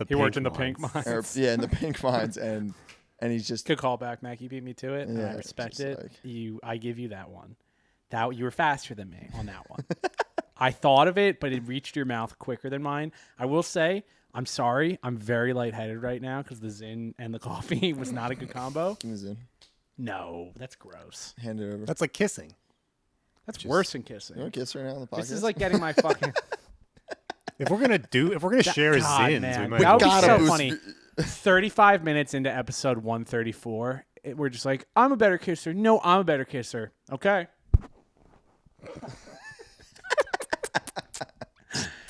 He worked in the pink mines. Or, yeah, in the pink mines, and he's just Good call back, Mac. You beat me to it. And Yeah, I respect just it. like- I give you that one. That you were faster than me on that one. I thought of it, but it reached your mouth quicker than mine. I will say, I'm sorry. I'm very lightheaded right now because the Zin and the coffee was not a good combo. Give me Zin. No, that's gross. Hand it over. That's like kissing. That's worse than kissing. You want to kiss her now on the podcast? This is like getting my fucking. If we're gonna share God, Zins, man. we might That would be gotta so boost- funny. 35 minutes into episode 134, we're just like, I'm a better kisser. No, I'm a better kisser. Okay.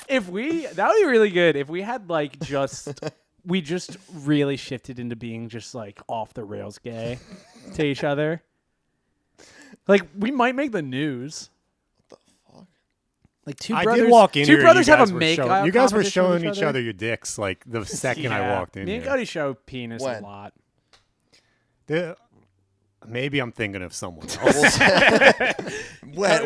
That would be really good if we had like we just really shifted into being just like off the rails gay to each other. Like we might make the news. What the fuck? Like Two I brothers, did walk in two here. brothers you have guys a were make. showing, you guys were competition with showing each other your dicks like the second I walked in Me and here. Cody show penis a When? lot. Maybe I'm thinking of someone else.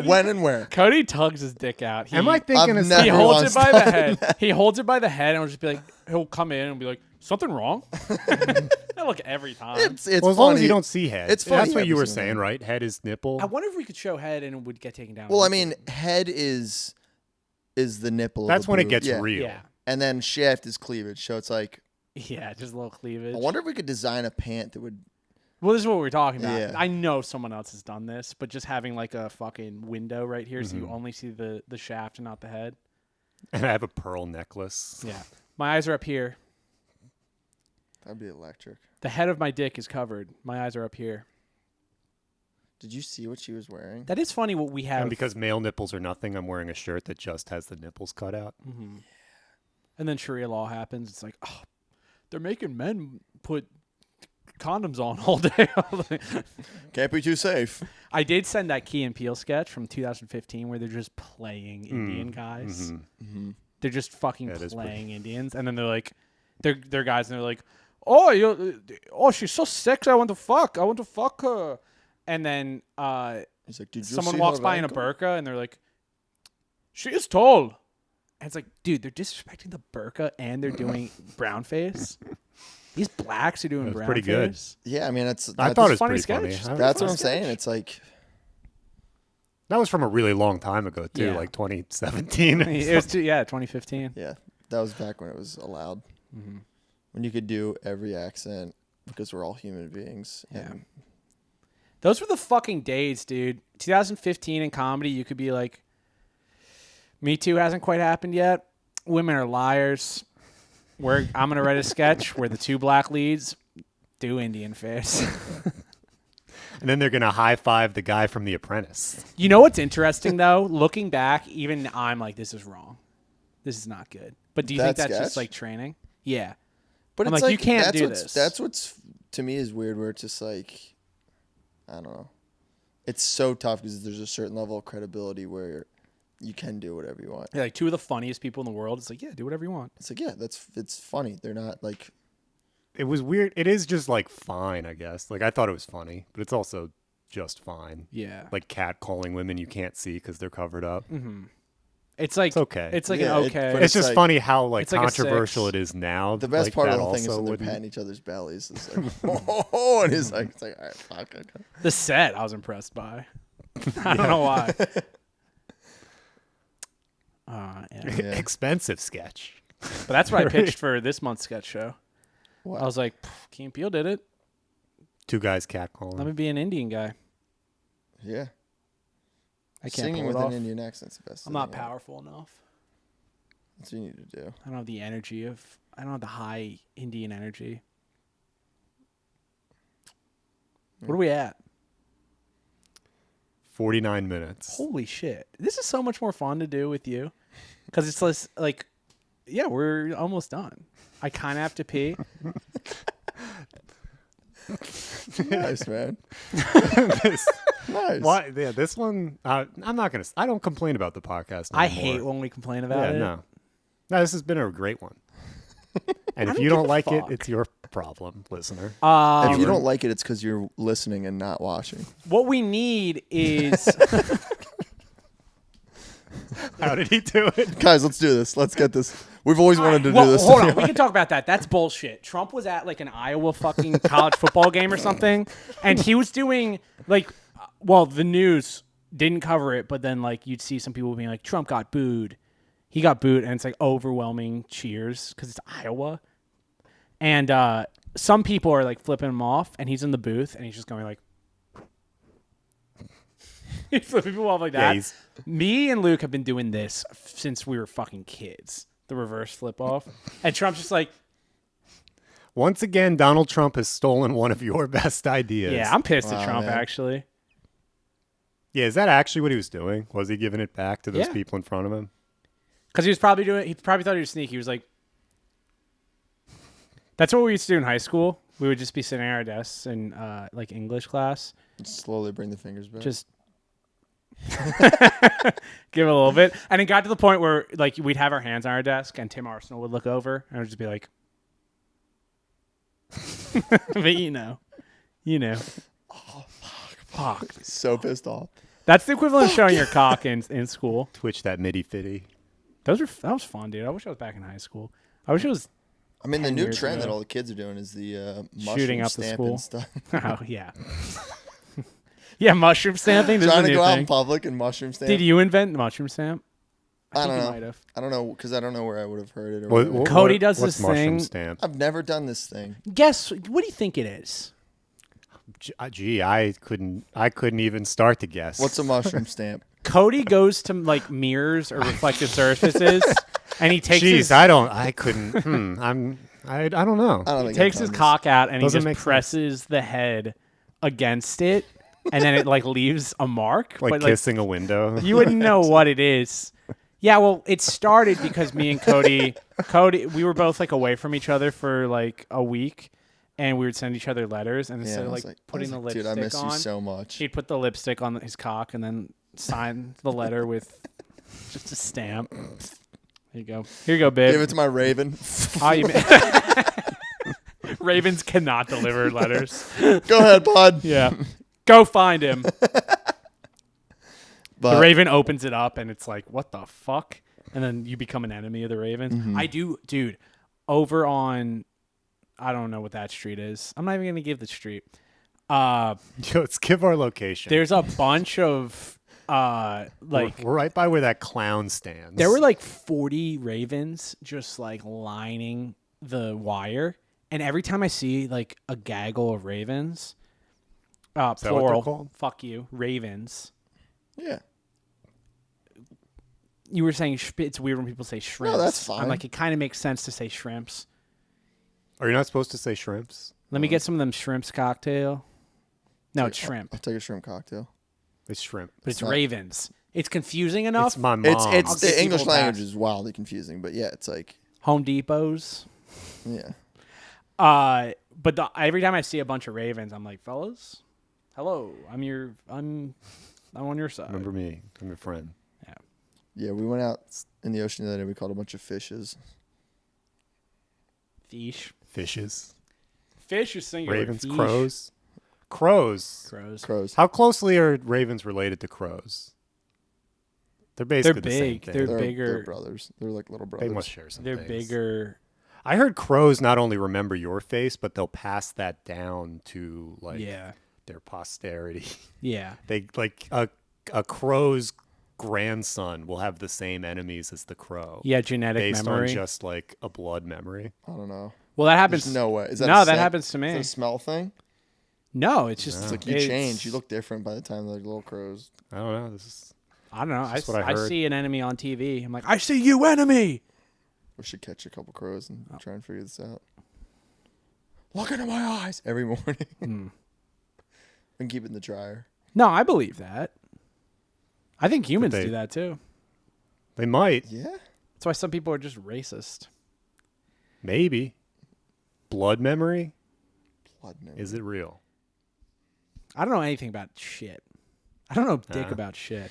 When and where? Cody tugs his dick out. Am I thinking I've of never He someone holds once it by the done head. He holds it by the head and will just be like, he'll come in and be like, something wrong? I look every time. It's Well, as long as funny. you don't see head. It's funny That's what you every were single saying, time. right? Head is nipple. I wonder if we could show head and it would get taken down. Well, I mean, head is the nipple. of That's the when it boob. gets yeah. real. yeah. And then shaft is cleavage. So it's like, Yeah, just a little cleavage. I wonder if we could design a pant that would. Well, this is what we're talking about. Yeah. I know someone else has done this, but just having like a fucking window right here so you only see the shaft and not the head. And I have a pearl necklace. Yeah. My eyes are up here. That'd be electric. The head of my dick is covered. My eyes are up here. Did you see what she was wearing? That is funny what we have. And because male nipples are nothing, I'm wearing a shirt that just has the nipples cut out. And then Sharia law happens. It's like, oh, they're making men put condoms on all day. Can't be too safe. I did send that Key and Peele sketch from 2015 where they're just playing Indian guys. They're just fucking That is playing Indians, and then they're like, they're guys, and they're like, oh, she's so sexy. I want to fuck her. And then He's like, did you someone see walks her by in a ankle? burqa, and they're like, she is tall. And it's like, dude, they're disrespecting the burqa, and they're doing brown face. These blacks are doing That's brown pretty good. face. Yeah, I mean, that's I thought it was funny pretty sketch. funny. that's what funny I'm saying. sketch. It's like, That was from a really long time ago, too, Yeah. like 2017. It was 2015. yeah, that was back when it was allowed. When you could do every accent because we're all human beings. Yeah. And Those were the fucking days, dude. 2015 in comedy, you could be like, Me Too hasn't quite happened yet. Women are liars. I'm going to write a sketch where the two black leads do Indian face. And then they're going to high five the guy from The Apprentice. You know what's interesting, though? Looking back, even I'm like, this is wrong. This is not good. But do you think That that's just sketch? like training? Yeah. But I'm it's like, you can't that's do what's, this. That's what's to me is weird. Where it's just like, I don't know. It's so tough because there's a certain level of credibility where you can do whatever you want. Yeah, like two of the funniest people in the world. It's like, yeah, do whatever you want. It's like, yeah, it's funny. They're not like, It was weird. It is just like fine, I guess. Like I thought it was funny, but it's also just fine. Yeah. Like catcalling women you can't see because they're covered up. It's like, It's okay. It's like Yeah, an it- okay. but It's just like- funny how like It's like a controversial 6. it is now. the best like, part of that the whole thing is also when they're wouldn't- patting each other's bellies. It's like, oh, and it's like, all right, fuck. Okay. The set I was impressed by. I don't know why. Yeah. Yeah. Expensive sketch. But that's what I pitched for this month's sketch show. What? I was like, Key and Peele did it. Two guys catcalling. Let me be an Indian guy. Yeah. I can't Singing pull with it an off. Indian accent's the best. I'm thing, not yeah. powerful enough. That's what you need to do. I don't have the energy of. I don't have the high Indian energy. What are we at? 49 minutes. Holy shit. This is so much more fun to do with you. Because it's less like, yeah, we're almost done. I kind of have to pee. Nice, man. Nice. Why? Yeah, this one. I'm not gonna. I don't complain about the podcast anymore. I hate when we complain about it. No, this has been a great one. And if don't you give don't a like it, fuck. it's your problem, listener. If you don't like it, it's because you're listening and not watching. What we need is How did he do it? Guys, let's do this. Let's get this. We've always wanted to well, do this. hold on, we can talk about that. That's bullshit. Trump was at like an Iowa fucking college football game or something, and he was doing like, well, the news didn't cover it, but then like you'd see some people being like, Trump got booed. He got booed, and it's like overwhelming cheers because it's Iowa. And some people are like flipping him off, and he's in the booth, and he's just going like, he's flipping people off like that. Yeah, Me and Luke have been doing this since we were fucking kids. The reverse flip off, and Trump's just like, Once again, Donald Trump has stolen one of your best ideas. yeah, I'm pissed at Wow, Trump man. actually. Yeah, is that actually what he was doing? Was he giving it back to those Yeah. people in front of him? Because he was probably doing. He probably thought he was sneaky. He was like, "That's what we used to do in high school. We would just be sitting at our desks in like English class, Slowly bring the fingers back. just give it a little bit." And it got to the point where like we'd have our hands on our desk, and Tim Arsenal would look over, and I would just be like, "But you know, fuck." So pissed off. That's the equivalent of showing your cock in school. Twitch that midi fitty. That was fun, dude. I wish I was back in high school. I wish it was. I mean, the 10 new years trend ago. that all the kids are doing is the Shooting mushroom up the stamping school. stuff. Oh yeah, yeah. Mushroom stamping. This is a Trying to new go out in thing. public and mushroom stamp. Did you invent the mushroom stamp? I don't you know. might have. I don't know because I don't know where I would have heard it. Or What- whatever. what- Cody does what's this mushroom thing- stamp? I've never done this thing. Guess what do you think it is? Gee, I couldn't even start to guess. What's a mushroom stamp? Cody goes to like mirrors or reflective surfaces, and he takes his I couldn't. I don't know. I don't think takes I've his done cock out and Doesn't he make just sense. presses the head against it, and then it like leaves a mark. Like but kissing a window. you wouldn't know what it is. Yeah, well, it started because me and Cody, we were both like away from each other for like a week, and we would send each other letters, and this. instead Yeah, of I was like I putting was the like, lipstick dude, I miss on, you so much. he'd put the lipstick on his cock and then sign the letter with just a stamp. There you go. Here you go, babe. Give it to my raven. Oh, you Ravens cannot deliver letters. Go ahead, bud. Yeah. Go find him. But The Raven opens it up and it's like, what the fuck? And then you become an enemy of the Ravens. Mm-hmm. I do, dude, over on, I don't know what that street is. I'm not even going to give the street. Let's give our location. There's a bunch of, like, we're right by where that clown stands. there were like 40 ravens just like lining the wire. And every time I see like a gaggle of ravens, that what they're plural, called? fuck you, ravens. yeah, You were saying it's weird when people say shrimps. that's I'm fine. like, it kind of makes sense to say shrimps. Are you not supposed to say shrimps? Let me get some of them shrimps cocktail. No, it's shrimp, I'll take a shrimp cocktail. It's shrimp. but it's not- ravens. It's confusing enough. It's my mom. It's I'll give the English people a language pass. is wildly confusing, but yeah, it's like Home Depots. yeah. But every time I see a bunch of ravens, I'm like, fellas, hello, I'm on your side. Remember me. I'm your friend. Yeah, we went out in the ocean the other day. We caught a bunch of fishes. Fish. Fishes. Fish is singular. Ravens. Fish. Crows. Crows. Crows. Crows. How closely are ravens related to crows? They're basically the same big. thing. They're They're bigger. brothers. They're like little They brothers. must share some They're things. bigger. I heard crows not only remember your face, but they'll pass that down to like Yeah. their posterity. Yeah. They like a crow's grandson will have the same enemies as the crow. Yeah. Genetic based memory. on just like a blood memory. I don't know. Well, that happens. There's no way. Is that No, a that scent? happens to Is me. that a smell thing? No, it's just It's like you change. You look different by the time they're little crows. I don't know. This is I don't know. That's what I heard. see an enemy on TV. I'm like, I see you, enemy. We should catch a couple crows and try and figure this out. Look into my eyes every morning. And keep it in the dryer. No, I believe that. I think humans they- do that too. They might. Yeah. That's why some people are just racist. Maybe. Blood memory? Blood memory. Is it real? I don't know anything about shit. I don't know dick Nah. about shit.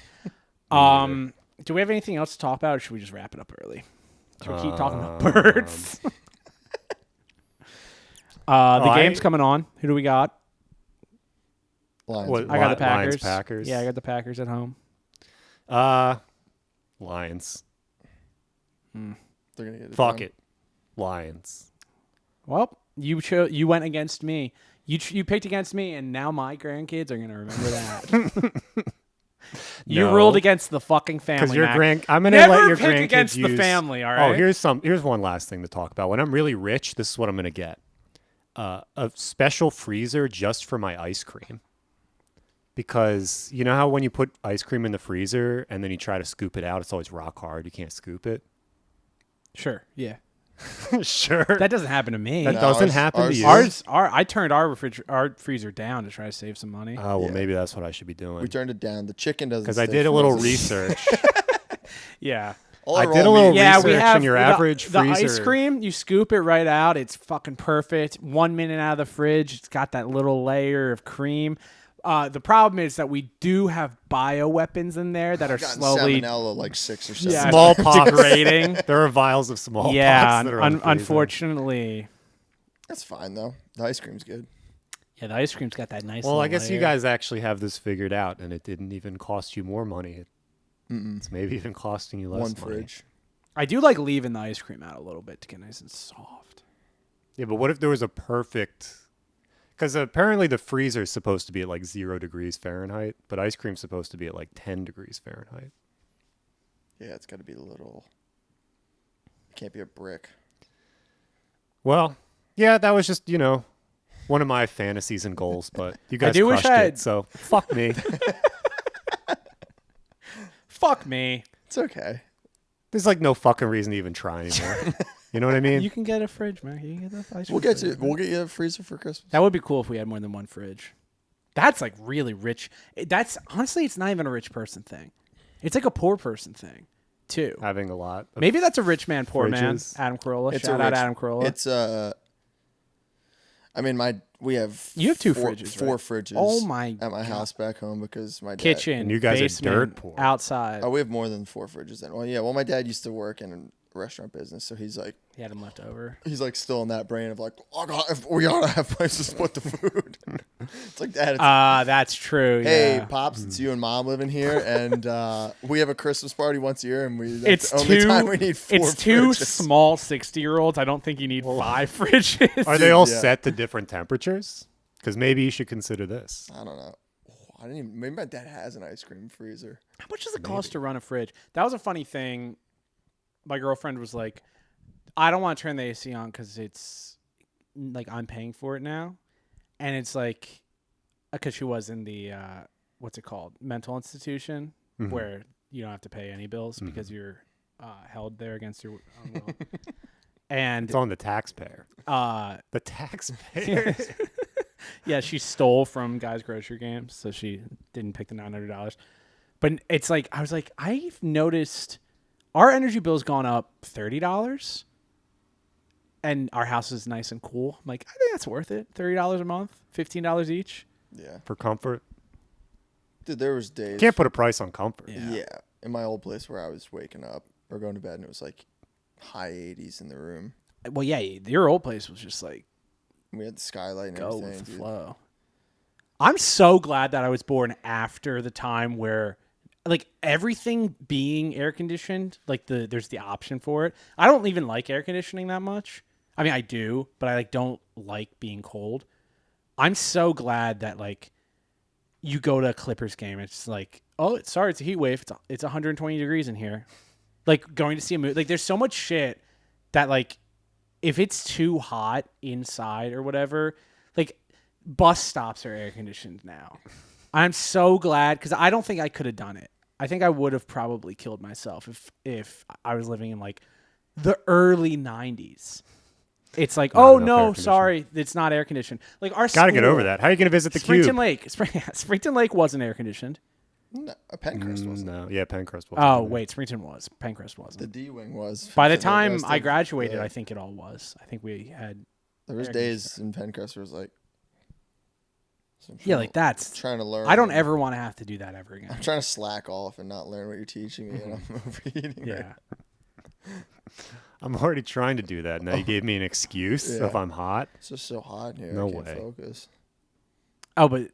Do we have anything else to talk about, or should we just wrap it up early? Should we keep talking about birds? The game's coming on. Who do we got? Lions. What- I got Li- the Packers. Lions, Packers. Yeah, I got the Packers at home. Lions. They're gonna get it Fuck done. it. Lions. Well, you went against me. You picked against me, and now my grandkids are gonna remember that. You No. ruled against the fucking family. Because your Mac. I'm gonna Never let your pick grandkids against use... the family. All right. Oh, here's one last thing to talk about. When I'm really rich, this is what I'm gonna get: a special freezer just for my ice cream. Because you know how when you put ice cream in the freezer and then you try to scoop it out, it's always rock hard. You can't scoop it. Sure. Yeah. Sure. That doesn't happen to me. That No, doesn't ours- happen ours- to you. I turned our freezer down to try to save some money. Oh well, Yeah. maybe that's what I should be We doing. turned it down. The chicken doesn't. Because I stay did a little frozen. research. Yeah. All I our did raw a little meat- Yeah, we research have in your the- average the ice freezer. cream. You scoop it right out. It's fucking perfect. 1 minute out of the fridge. It's got that little layer of cream. The problem is that we do have bioweapons in there that are gotten slowly salmonella like 6 or 7. yeah, Smallpox. degrading. There are vials of smallpox. Yeah, that are on the freezer. unfortunately. That's fine though. The ice cream's good. Yeah, the ice cream's got that nice. Well, little I guess you layer. guys actually have this figured out, and it didn't even cost you more money. It's maybe even costing you less One money. fridge. I do like leaving the ice cream out a little bit to get nice and soft. Yeah, but what if there was a perfect? Because apparently the freezer is supposed to be at like 0 degrees Fahrenheit, but ice cream's supposed to be at like 10 degrees Fahrenheit. Yeah, it's got to be a little. It can't be a brick. Well, yeah, that was just one of my fantasies and goals, but you guys do wish crushed I it. had- So fuck me. Fuck me. It's okay. There's like no fucking reason to even try anymore. You know what I mean? You can get a fridge, man. You can get the ice cream. We'll get fridge. you. We'll get you a freezer for Christmas. That would be cool if we had more than one fridge. That's like really rich. That's honestly, it's not even a rich person thing. It's like a poor person thing, too. Having a lot. Of Maybe that's a rich man, poor man. fridges. Adam Carolla. It's Shout a out rich- Adam Carolla. It's I mean, we have. You have two four, fridges, Four right? fridges. Oh my At my God. house back home because my dad, Kitchen, And you guys are basement, dirt poor. outside. Oh, we have more than 4 fridges. Then. Well, yeah. Well, my dad used to work in a restaurant business, so he's like He had them left over. still in that brain of like, we gotta have places to put the food. It's like Dad. It's, That's true. hey, Yeah. pops, it's you and mom living here, and we have a Christmas party once a year, and that's It's the only two. time we need 4 It's two fridges. small 60-year-olds. I don't think you need 5 fridges. Are they all yeah. set to different temperatures? Because maybe you should consider this. I don't know. I didn't even. Maybe my dad has an ice cream freezer. How much does it cost to run a fridge? That was a funny thing. My girlfriend was like, I don't want to turn the AC on because it's like I'm paying for it now. And it's like, because she was in the, what's it called? Mental institution where you don't have to pay any bills because you're held there against your own will. And It's on the taxpayer. The taxpayer. yeah, she stole from guys' grocery games, so she didn't pick the $900. But it's like, I was like, I've noticed our energy bill's gone up $30, and our house is nice and cool. I'm like, I think that's worth it. $30 a month, $15 each. Yeah, For comfort. dude. There was days. Can't put a price on comfort. Yeah, in my old place where I was waking up or going to bed, and it was like high 80s in the room. Well, yeah, your old place was just like We had the skylight and go everything. with the Dude. flow. I'm so glad that I was born after the time where, like, everything being air conditioned, like there's the option for it. I don't even like air conditioning that much. I mean, I do, but I don't like being cold. I'm so glad that like you go to a Clippers game, it's like, oh, it's a heat wave. It's 120 degrees in here. Like going to see a movie. Like there's so much shit that like if it's too hot inside or whatever, like bus stops are air conditioned now. I'm so glad because I don't think I could have done it. I think I would have probably killed myself if I was living in like the early 90s. It's like, Not oh enough air no, conditioning. sorry, it's not air conditioned. Like our Got to get school- over that. How are you going to visit the Springton cube? Lake. Springton Lake wasn't air conditioned. No, a Pencrest wasn't. No, yeah, Pencrest was. Oh wait, Springton was. Pencrest wasn't. The D-wing was. By the for time rest I of- graduated, yeah. I think it all was. I think we had. There was air days in Pencrest where it was like. So I'm Yeah, trying like to- that's. Trying to learn. I don't ever want to have to do that ever again. I'm trying to slack off and not learn what you're teaching me, and I'm overeating. Yeah. I'm already trying to do that. Now you gave me an excuse Yeah. if I'm hot. It's just so hot in here. No I can't way. focus. Oh, but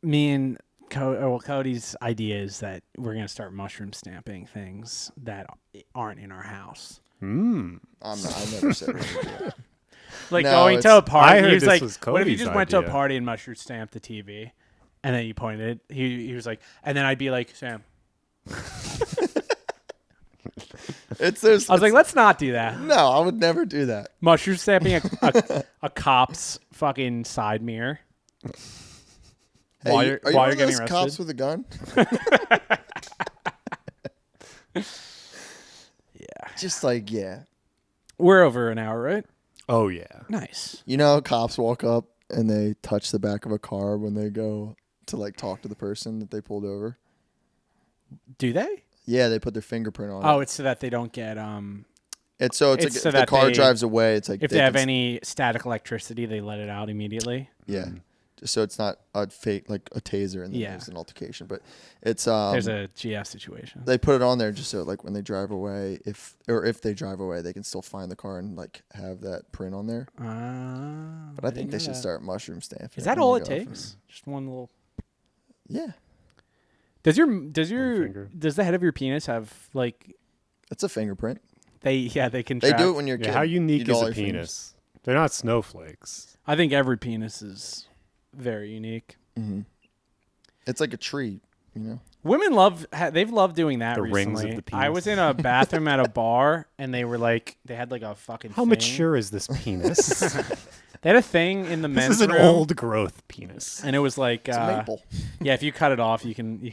me and Cody's idea is that we're gonna start mushroom stamping things that aren't in our house. Hmm. I never said we would do that. Like No, going to it's- a party. I He heard was this like, was "What if you Cody's just went to a idea. party and mushroom stamped the TV?" And then you pointed. He was like, and then I'd be like, "Sam." There's. I was like, "Let's not do that." no, I would never do that. Mushroom stamping a cop's fucking side mirror. Hey, While you- you're- are you while one you're of those getting cops arrested? with a gun? Yeah. Just like We're over an hour, right? Oh yeah. Nice. you know, how cops walk up and they touch the back of a car when they go to like talk to the person that they pulled over. Do they? Yeah, they put their fingerprint on Oh, it. it's so that they don't get It's so it's like so if the that car they- drives away, it's like if they have can any static electricity, they let it out immediately. yeah. Just so it's not a fake like a taser and then Yeah. there's an altercation, but it's There's a GF situation. they put it on there just so like when they drive away, if they drive away, they can still find the car and like have that print on there. But I think they should start mushroom stamping. Is that when all you it go takes? Just one little. Yeah, Does finger. does the head of your penis have like it's a fingerprint. they can They track? do it when you're a Yeah. kid. How You unique do is all a your fingers. penis? They're not snowflakes. I think every penis is very unique. It's like a tree, you know. Women they've loved doing that The rings recently. of the I penis. was in a bathroom at a bar and they were like they had like a fucking How thing. mature is this penis? They had a thing in the This men's is an room, old growth penis. and it was like It's a maple. yeah, if you cut it off, you can. You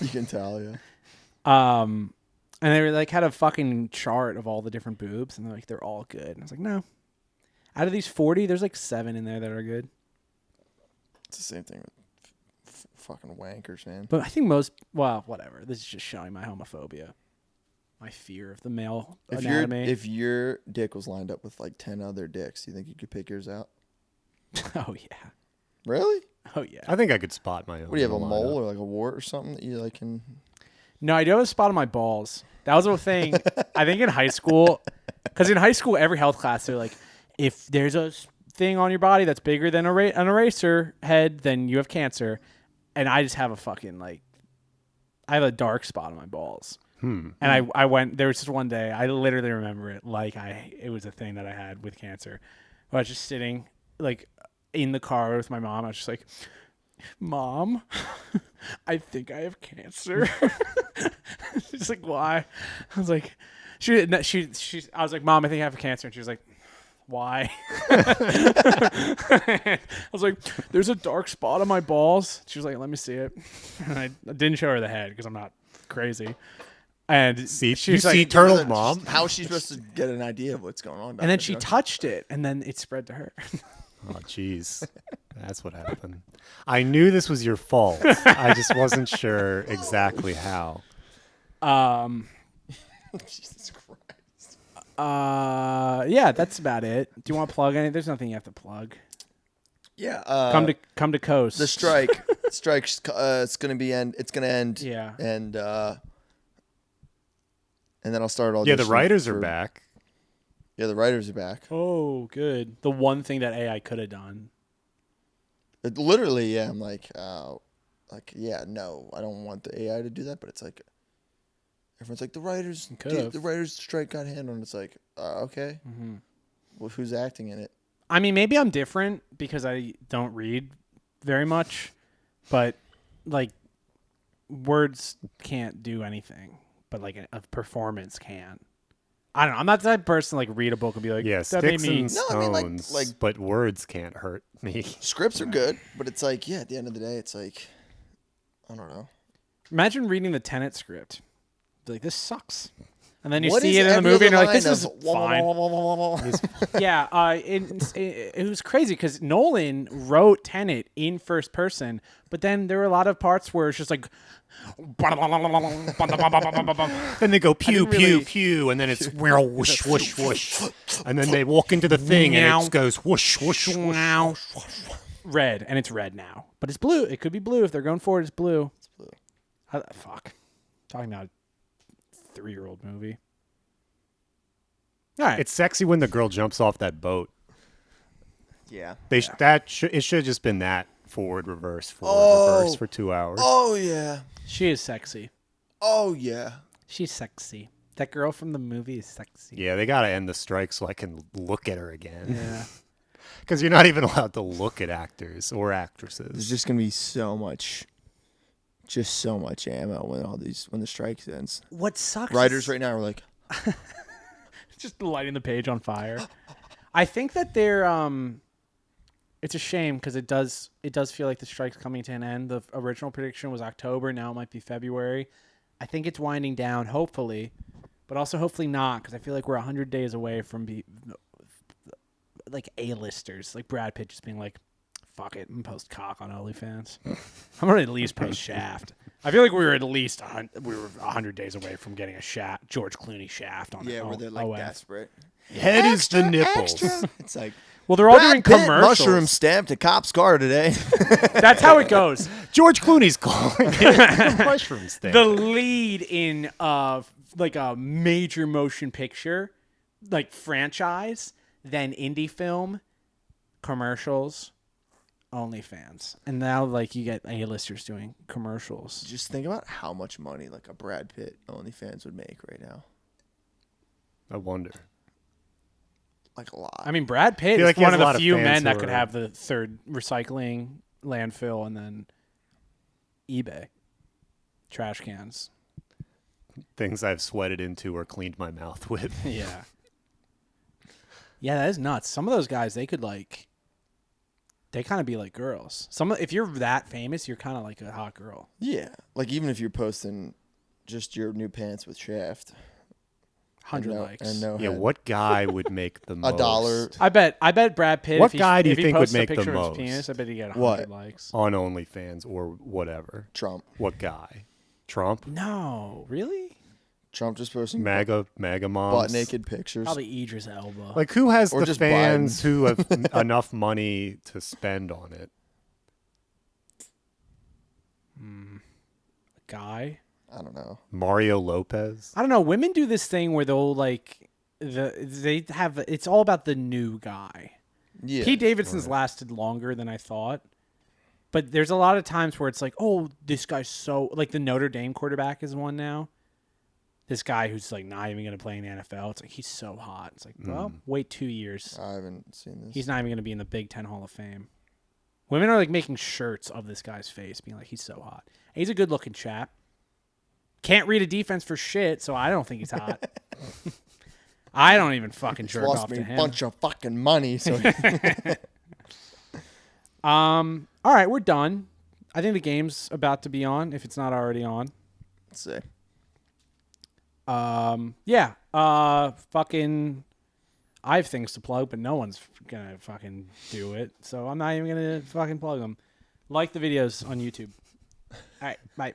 can tell, yeah. And they were like had a fucking chart of all the different boobs, and they're like they're all good. And I was like, no. Out of these 40, there's like 7 in there that are good. It's the same thing with fucking wankers, man. But I think whatever. This is just showing my homophobia, my fear of the male anatomy. If your dick was lined up with like 10 other dicks, do you think you could pick yours out? Oh yeah, Really? oh yeah. I think I could spot my own. What do you have, a lineup. mole or like a wart or something that you like can? No, I do have a spot on my balls. That was a thing. I think in high school, because in high school, every health class they're like, if there's a thing on your body that's bigger than an eraser head, then you have cancer. And I just have a fucking like, I have a dark spot on my balls. And I went. There was just one day I literally remember it like it was a thing that I had with cancer. I was just sitting like in the car with my mom. I was just like, Mom, I think I have cancer. She's like, why? I was like, she. I was like, Mom, I think I have cancer, and she was like, why? I was like, there's a dark spot on my balls. She was like, let me see it. And I didn't show her the head because I'm not crazy. And See, she you was see like, turtle mom. How is she supposed to get an idea of what's going on? and then she touched it, and then it spread to her. Oh, jeez. That's what happened. I knew this was your fault. I just wasn't sure exactly how. Jesus Christ. Yeah, that's about it. Do you want to plug anything? There's nothing you have to plug. Yeah. Come to Coast. The strike. Strike's it's gonna be end. It's gonna end. Yeah. And then I'll start all. Yeah, the writers are back. Yeah, the writers are back. Oh, good. The one thing that AI could have done. Literally, yeah. I'm like, yeah, no, I don't want the AI to do that. But it's like, everyone's like, the writers strike got handled. And it's like, okay. Mm-hmm. Well, who's acting in it? I mean, maybe I'm different because I don't read very much, but like words can't do anything, but like a performance can. I don't know. I'm not the type of person to like read a book and be like, Yeah, that made sticks me. and No, I mean, stones, like- but words can't hurt me. Scripts are good, but it's like, yeah, at the end of the day, it's like, I don't know. Imagine reading the Tenet script. Be like, this sucks. And then you What see is it in the every movie, and you're other like, "This line is of fine." Yeah, it was crazy because Nolan wrote Tenet in first person, but then there were a lot of parts where it's just like, Then they go pew, didn't really- pew, pew, and then it's whoosh, whoosh, whoosh. And then they walk into the thing, and it goes whoosh, whoosh, whoosh. red, and it's red now, but it's blue. It could be blue if they're going forward. It's blue. It's blue. Fuck, talking about a 3-year-old movie. All right, It's sexy when the girl jumps off that boat. Yeah. It should have just been that forward, reverse for 2 hours. Oh yeah. she is sexy. Oh yeah. She's sexy. That girl from the movie is sexy. Yeah, they gotta end the strike so I can look at her again. Yeah. Because you're not even allowed to look at actors or There's actresses. just gonna be so much ammo when the strike ends. What sucks? Writers is right now are like, just lighting the page on fire. I think that they're it's a shame because it does feel like the strike's coming to an end. The original prediction was October. Now it might be February. I think it's winding down, hopefully, but also hopefully not, because I feel like we're 100 days away from like A-listers, like Brad Pitt just being like, fuck it, I'm post cock on OnlyFans. I'm gonna at least post Shaft. I feel like we were at least 100 days away from getting a George Clooney Shaft on. yeah, where they're like OF. desperate. Head is the nipples. It's like, Well, they're all doing Brad Pitt commercials. mushroom stamped a cop's car today. That's how it goes. George Clooney's calling it mushroom stand. The lead in like a major motion picture, like franchise, then indie film, commercials, OnlyFans, and now like you get A-listers doing commercials. Just think about how much money like a Brad Pitt OnlyFans would make right now. I wonder. Like a lot. I mean, Brad Pitt feel is like he one has of a lot the of few fans men who that could are- have the third recycling landfill and then eBay trash cans. Things I've sweated into or cleaned my mouth with. Yeah. Yeah, that is nuts. Some of those guys, they could like, they kind of be like girls. If you're that famous, you're kind of like a hot girl. Yeah. Like even if you're posting just your new pants with Shaft. 100 and no, likes. And no Yeah, head. what guy would make the most? $1. I bet Brad Pitt. What if he, guy do you if he think would posts a make the picture of his most? penis, I bet he get 100 What? likes. On OnlyFans or whatever. Trump. What guy? Trump? No, really? Trump just posting MAGA moms? butt naked pictures. Probably Idris Elba. Like, who has Or the just fans Biden. who have enough money to spend on it? a guy. I don't know. Mario Lopez? I don't know. Women do this thing where they'll like they have. It's all about the new guy. Yeah. Pete Davidson's lasted longer than I thought. But there's a lot of times where it's like, oh, this guy's so like the Notre Dame quarterback is one now. This guy who's like not even going to play in the NFL. It's like he's so hot. It's like, well, wait 2 years. I haven't seen this. He's not even going to be in the Big Ten Hall of Fame. Women are like making shirts of this guy's face, being like, he's so hot. And he's a good looking chap. Can't read a defense for shit, so I don't think he's hot. I don't even fucking jerk lost off me to a him. bunch of fucking money. So All right, we're done. I think the game's about to be on, if it's not already on. let's see. Yeah. Fucking. I have things to plug, but no one's gonna fucking do it, so I'm not even gonna fucking plug them. Like the videos on YouTube. All right, bye.